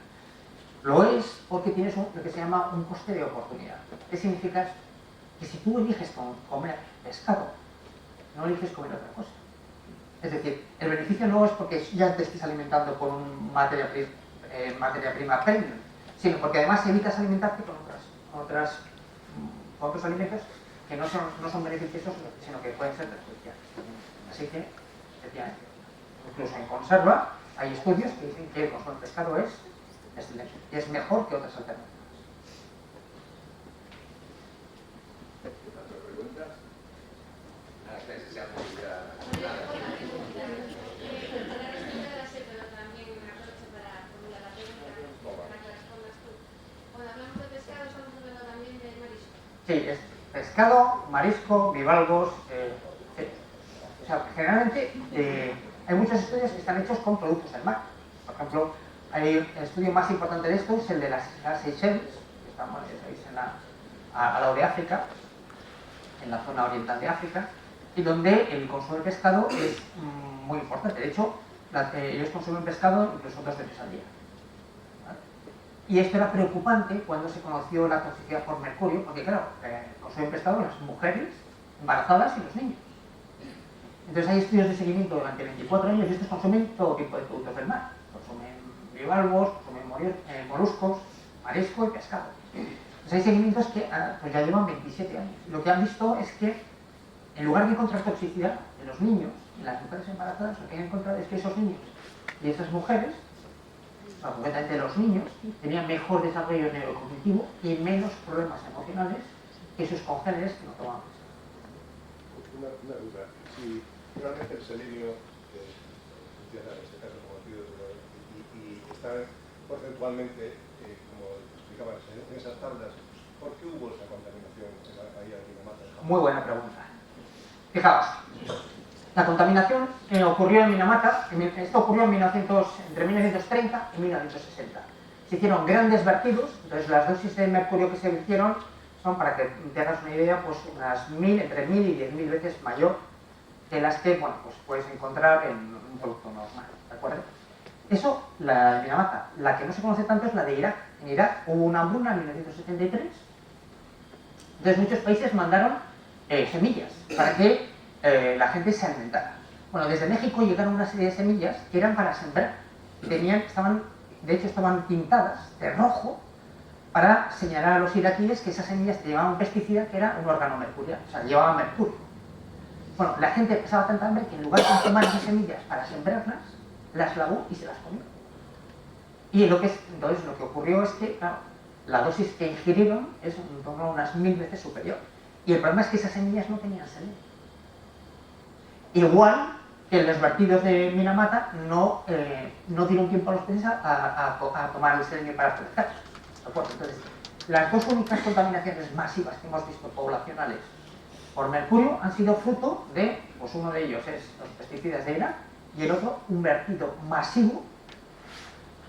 Lo es porque tienes lo que se llama un coste de oportunidad. ¿Qué significa esto? Que si tú eliges comer pescado, no eliges comer otra cosa. Es decir, el beneficio no es porque ya te estés alimentando con un materia prima premium, sino porque además evitas alimentarte con otros alimentos que no son beneficiosos, sino que pueden ser perjudiciales. Así que, efectivamente, incluso en conserva, hay estudios que dicen que el consumo de pescado es excelente, y es mejor que otras alternativas. ¿Otras preguntas? Sí, es pescado, marisco, bivalvos, o sea, generalmente hay muchos estudios que están hechos con productos del mar. Por ejemplo, el estudio más importante de esto es el de las Islas Seychelles, que estamos al lado de África, en la zona oriental de África, y donde el consumo de pescado es muy importante. De hecho, ellos consumen pescado incluso 2 veces al día. ¿Vale? Y esto era preocupante cuando se conoció la toxicidad por mercurio, porque claro, consumen pescado las mujeres embarazadas y los niños. Entonces hay estudios de seguimiento durante 24 años y estos consumen todo tipo de productos del mar. Consumen bivalvos, consumen moluscos, marisco y pescado. Entonces hay seguimientos que pues ya llevan 27 años. Lo que han visto es que en lugar de encontrar toxicidad en los niños, en las mujeres embarazadas, lo que han encontrado es que esos niños y esas mujeres, concretamente los niños, tenían mejor desarrollo neurocognitivo y menos problemas emocionales que sus congéneres que no tomaban pescado. Una duda. Si realmente el selenio funciona en este caso como antídoto y está porcentualmente, como explicabas en esas tablas, ¿por qué hubo esa contaminación ahí en Minamata? Muy buena pregunta. Fijaos, la contaminación ocurrió en Minamata, esto ocurrió entre 1930 y 1960. Se hicieron grandes vertidos, entonces las dosis de mercurio que se hicieron son, para que te hagas una idea, pues entre 1000 y 10.000 veces mayor que las que pues puedes encontrar en un producto normal, ¿de acuerdo? Eso, la de Minamata. La que no se conoce tanto es la de Irak. En Irak hubo una hambruna en 1973, entonces muchos países mandaron semillas para que la gente se alimentara. Bueno, desde México llegaron una serie de semillas que eran para sembrar. De hecho estaban pintadas de rojo para señalar a los iraquíes que esas semillas llevaban un pesticida que era un órgano mercurial, o sea, llevaban mercurio. Bueno, la gente pasaba tanta hambre que en lugar de tomar esas semillas para sembrarlas, las lavó y se las comió. Y entonces lo que ocurrió es que, claro, la dosis que ingirieron es en torno a unas 1000 veces superior. Y el problema es que esas semillas no tenían selenio. Igual que en los vertidos de Minamata no dieron tiempo a los peces a tomar el selenio para florecer. ¿De acuerdo? Entonces, las dos únicas contaminaciones masivas que hemos visto poblacionales por mercurio han sido fruto de, pues uno de ellos es los pesticidas de Irak y el otro un vertido masivo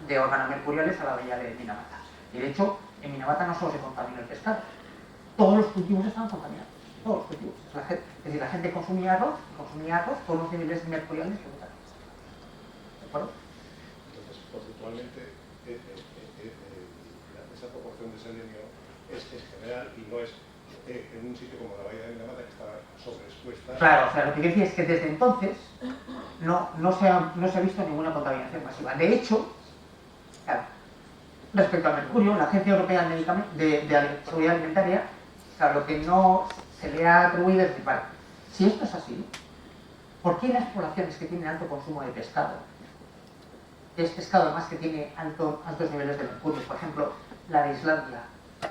de organomercuriales a la bahía de Minamata. Y de hecho, en Minamata no solo se contamina el pescado, todos los cultivos estaban contaminados, todos los cultivos. Es decir, la gente consumía arroz con los niveles mercuriales que botan. ¿De acuerdo? Entonces, porcentualmente, esa proporción de selenio es general y no es en un sitio como la bahía de Minamata que está sobreexpuesta. Claro, o sea, lo que quiero decir es que desde entonces no se ha visto ninguna contaminación masiva. De hecho, claro, respecto al mercurio, la Agencia Europea de Seguridad Alimentaria, claro, lo que no se le ha atribuido es decir, vale, si esto es así, ¿por qué las poblaciones que tienen alto consumo de pescado, que es pescado además que tiene altos niveles de mercurio, por ejemplo, la de Islandia,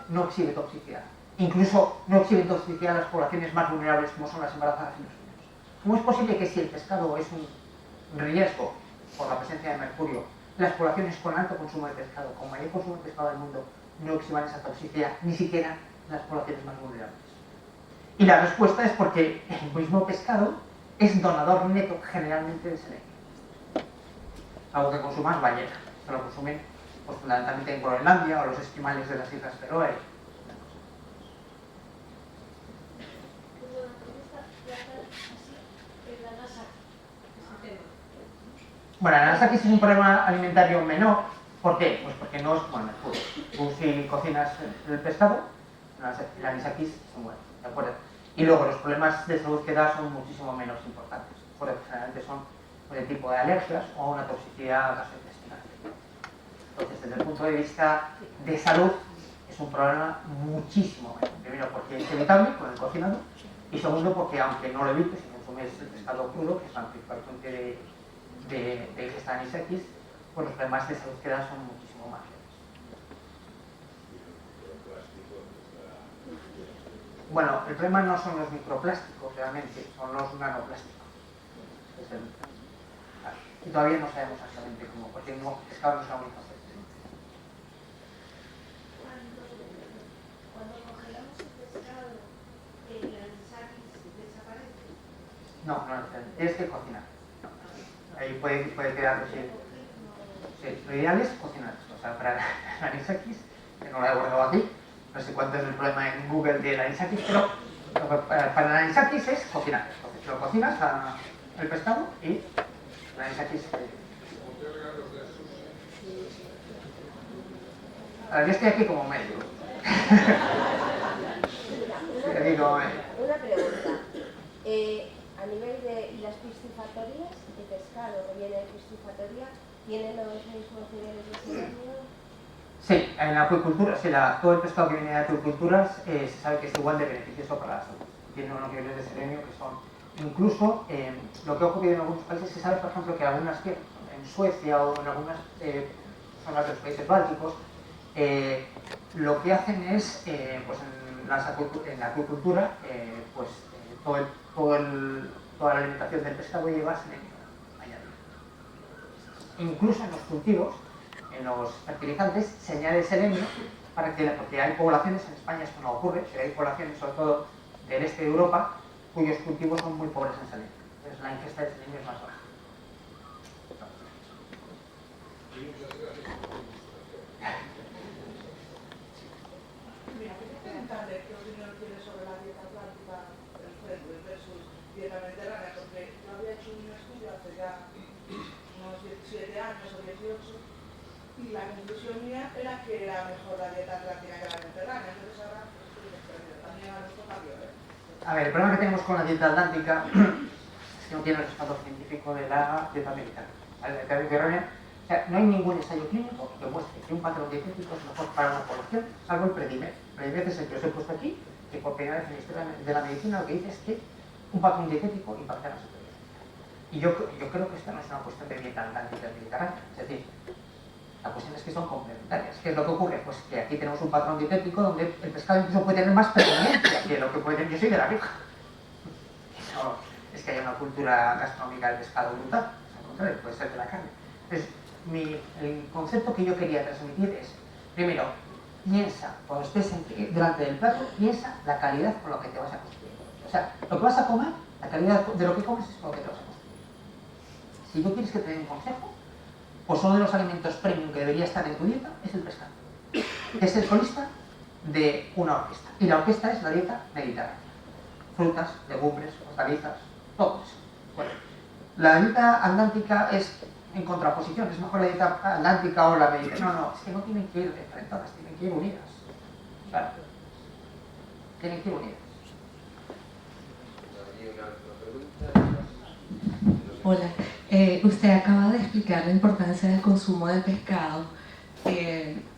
no exhibe toxicidad? Incluso no exhiben toxicidad a las poblaciones más vulnerables como son las embarazadas y los niños. ¿Cómo es posible que si el pescado es un riesgo por la presencia de mercurio, las poblaciones con alto consumo de pescado, con mayor consumo de pescado del mundo, no exhiban esa toxicidad, ni siquiera las poblaciones más vulnerables? Y la respuesta es porque el mismo pescado es donador neto generalmente de selenio. Algo que consuman ballenas, se lo consumen pues, fundamentalmente en Groenlandia o los esquimales de las Islas Feroe. Bueno, el anisakis es un problema alimentario menor. ¿Por qué? Pues porque no es como el mercurio. Tú si cocinas el pescado, el anisakis es bueno, ¿de acuerdo? Y luego los problemas de salud que da son muchísimo menos importantes. Porque generalmente son de tipo de alergias o una toxicidad gastrointestinal. Entonces, desde el punto de vista de salud, es un problema muchísimo menor. Primero porque es evitable con el cocinado y segundo porque aunque no lo evites, si consumes el pescado crudo, que es la principal fuente de ingesta de anisakis, pues los problemas de salud que da son muchísimo más leves. Bueno, el problema no son los microplásticos realmente, son los nanoplásticos. Y todavía no sabemos exactamente cómo, porque el pescado no es la única especie. Cuando congelamos el pescado, el anisakis desaparece. No, tienes que cocinar. Ahí puede quedar, sí. Lo ideal es cocinar. O sea, para el anisakis, que no lo he guardado aquí, no sé cuánto es el problema en Google del anisakis, pero para el anisakis es cocinar. Entonces, lo cocinas el pescado y el anisakis. Ahora, yo estoy aquí como médico. Una pregunta. A nivel de las piscifactorías, el pescado que viene de piscifactoría, ¿tiene los mismos niveles de selenio? Sí, en la acuicultura, todo el pescado que viene de acuiculturas se sabe que es igual de beneficioso para la salud. Tiene unos niveles de selenio que son, incluso lo que ha ocurrido en algunos países, se sabe, por ejemplo, que algunas tierras, en Suecia o en algunas zonas de los países bálticos, lo que hacen es, pues en la acuicultura, pues toda la alimentación del pescado lleva selenio añadido. Incluso en los cultivos, en los fertilizantes, se añade selenio porque hay poblaciones, en España esto no ocurre, pero hay poblaciones, sobre todo del este de Europa, cuyos cultivos son muy pobres en selenio. Entonces la ingesta de selenio es más baja. Mira, quería preguntarle qué opinión tiene sobre la dieta atlántica versus dieta mediterránea, porque yo había hecho un estudio hace ya unos 17 años o 18 y la conclusión mía era que era mejor la dieta atlántica que la mediterránea. Entonces ahora también a nuestro cambio, A ver, el problema que tenemos con la dieta atlántica es que no tiene el respaldo científico de la dieta mediterránea. La dieta mediterránea, o sea, no hay ningún ensayo clínico que muestre que un patrón dietético es mejor para una población, salvo el Predimed. Predimed es el que os he puesto aquí, que por primera vez en la historia de la medicina lo que dice es que un patrón dietético impacta en la supervivencia. Y yo creo que esto no es una cuestión de dieta atlántica y mediterránea, es decir, la cuestión es que son complementarias. ¿Qué es lo que ocurre? Pues que aquí tenemos un patrón dietético donde el pescado incluso puede tener más predominancia que lo que puede tener. Yo soy de La Rioja. No es que haya una cultura gastronómica del pescado brutal, al contrario, puede ser de la carne. Entonces, el concepto que yo quería transmitir es, primero, piensa, cuando estés delante del plato, piensa la calidad con lo que te vas a construir. O sea, lo que vas a comer, la calidad de lo que comes es con lo que te vas a construir. Si tú quieres que te dé un consejo, pues uno de los alimentos premium que debería estar en tu dieta es el pescado. Es el solista de una orquesta. Y la orquesta es la dieta mediterránea. Frutas, legumbres, hortalizas, todo eso. Bueno, la dieta atlántica es en contraposición. Es mejor la dieta atlántica o la mediterránea. No, es que no tienen que ir enfrentadas, tienen que ir unidas. Claro. Tienen que ir unidas. Hola, usted acaba de explicar la importancia del consumo de pescado.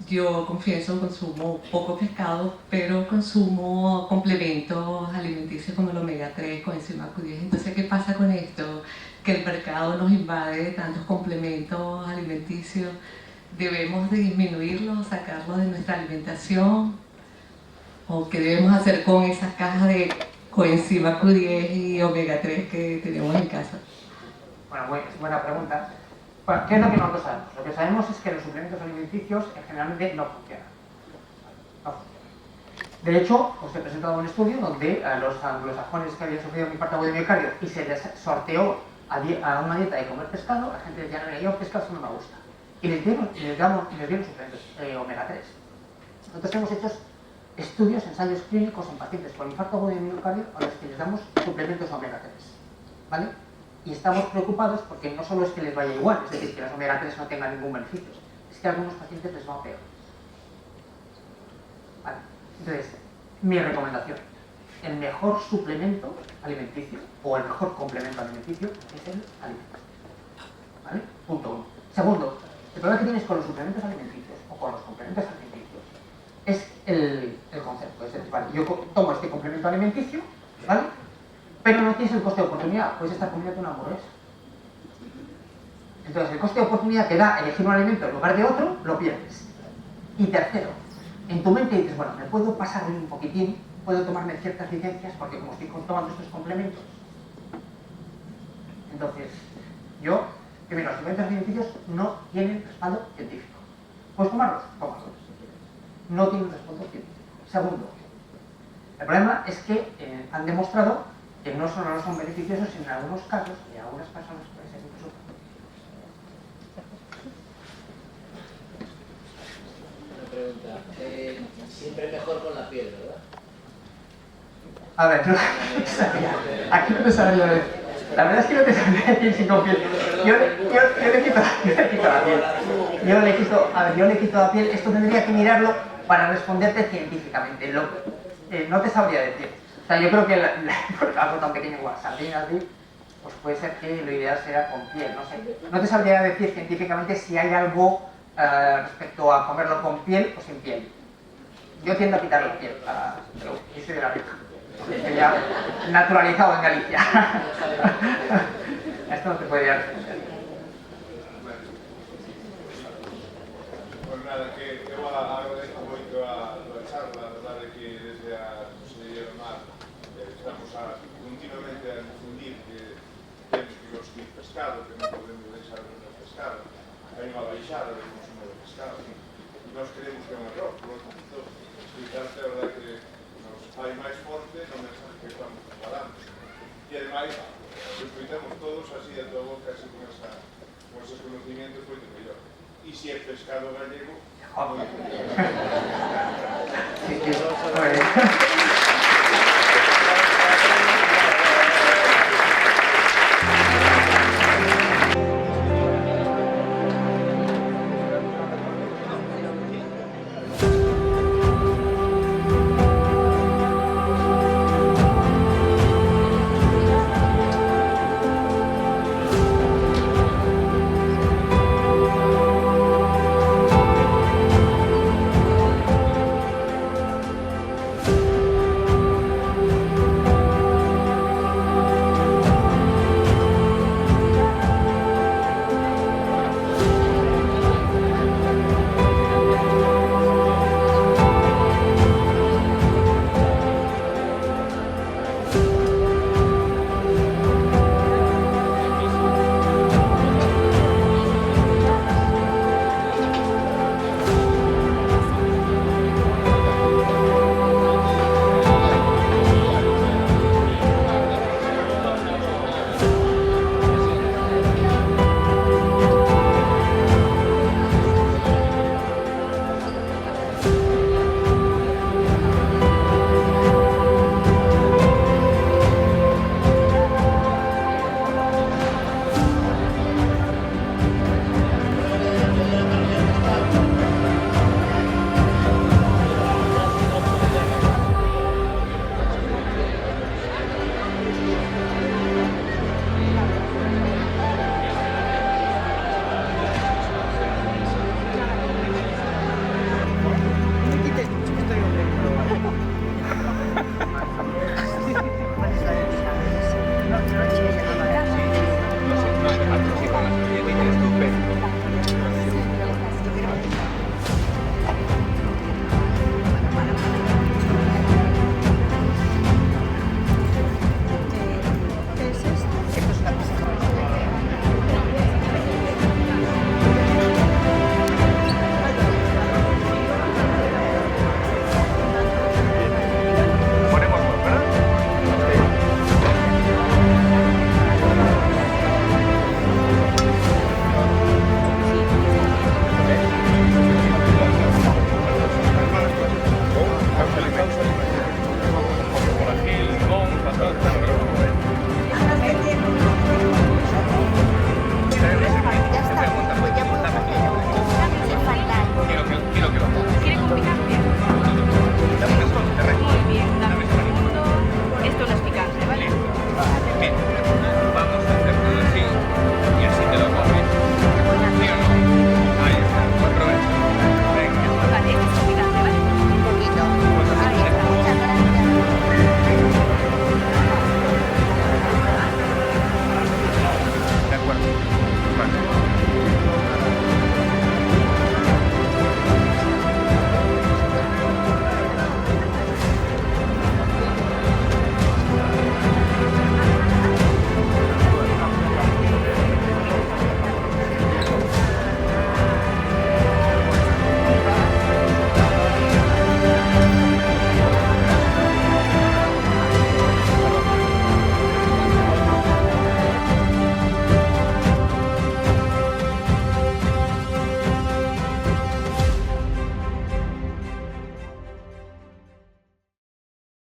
Yo confieso, consumo poco pescado, pero consumo complementos alimenticios como el omega 3, coenzima Q10. Entonces, ¿qué pasa con esto? Que el mercado nos invade de tantos complementos alimenticios. ¿Debemos de disminuirlos, sacarlos de nuestra alimentación? ¿O qué debemos hacer con esas cajas de coenzima Q10 y omega 3 que tenemos en casa? Bueno, es buena pregunta. Bueno, ¿qué es lo que nosotros sabemos? Lo que sabemos es que los suplementos alimenticios generalmente no funcionan. No funcionan. De hecho, os he presentado un estudio donde a los anglosajones que habían sufrido un infarto de miocardio y se les sorteó a una dieta de comer pescado, la gente decía, no, yo pescado no me gusta. Y les dieron suplementos omega 3. Nosotros hemos hecho estudios, ensayos clínicos en pacientes con infarto agudo de miocardio a los que les damos suplementos omega 3. ¿Vale? Y estamos preocupados porque no solo es que les vaya igual, es decir, que los omega 3 no tengan ningún beneficio, es que a algunos pacientes les va peor. Vale. Entonces, mi recomendación, el mejor suplemento alimenticio o el mejor complemento alimenticio es el alimento. ¿Vale? Punto 1. Segundo, el problema que tienes con los suplementos alimenticios o con los complementos alimenticios es el concepto. Es decir, vale, yo tomo este complemento alimenticio, ¿vale? Pero no tienes el coste de oportunidad, puedes estar comiendo una hamburguesa. Entonces, el coste de oportunidad que da elegir un alimento en lugar de otro, lo pierdes. Y tercero, en tu mente dices, bueno, me puedo pasar un poquitín, puedo tomarme ciertas licencias porque como estoy tomando estos complementos. Entonces, yo, primero, los suplementos alimenticios no tienen respaldo científico. ¿Puedes tomarlos? Tómalos. No tienen respaldo científico. Segundo, el problema es que han demostrado que no solo no son beneficiosos, sino en algunos casos, y en algunas personas puede ser incluso. Una pregunta. Siempre es mejor con la piel, ¿verdad? A ver, aquí no te sabría decir. La verdad es que no te sabría decir sin con piel. Yo le quito la piel. Yo le quito la piel. Esto tendría que mirarlo para responderte científicamente. No te sabría decir. O sea, yo creo que por algo tan pequeño como las sardinas, pues puede ser que lo ideal sea con piel, no sé. No te sabría decir científicamente si hay algo respecto a comerlo con piel o sin piel. Yo tiendo a quitar la piel, pero yo soy de la Rioja. Estoy ya naturalizado en Galicia. Esto no te puede dar. Pues nada, que eu agradezco moito a charla, a verdade que desde a Consellería do Mar estamos continuamente a difundir que temos que consumir pescado, que non podemos deixar de comer pescado, hai unha baixada do consumo de pescado, e nós creemos que é un error, por lo tanto, explicarte a verdade que nos fai máis forte no mensaje que estamos falando. E ademais, que escoitemos todos así a tua boca, así con esos conocimientos, moito mellor. E se é pescado gallego, moito mellor. Sí, sí.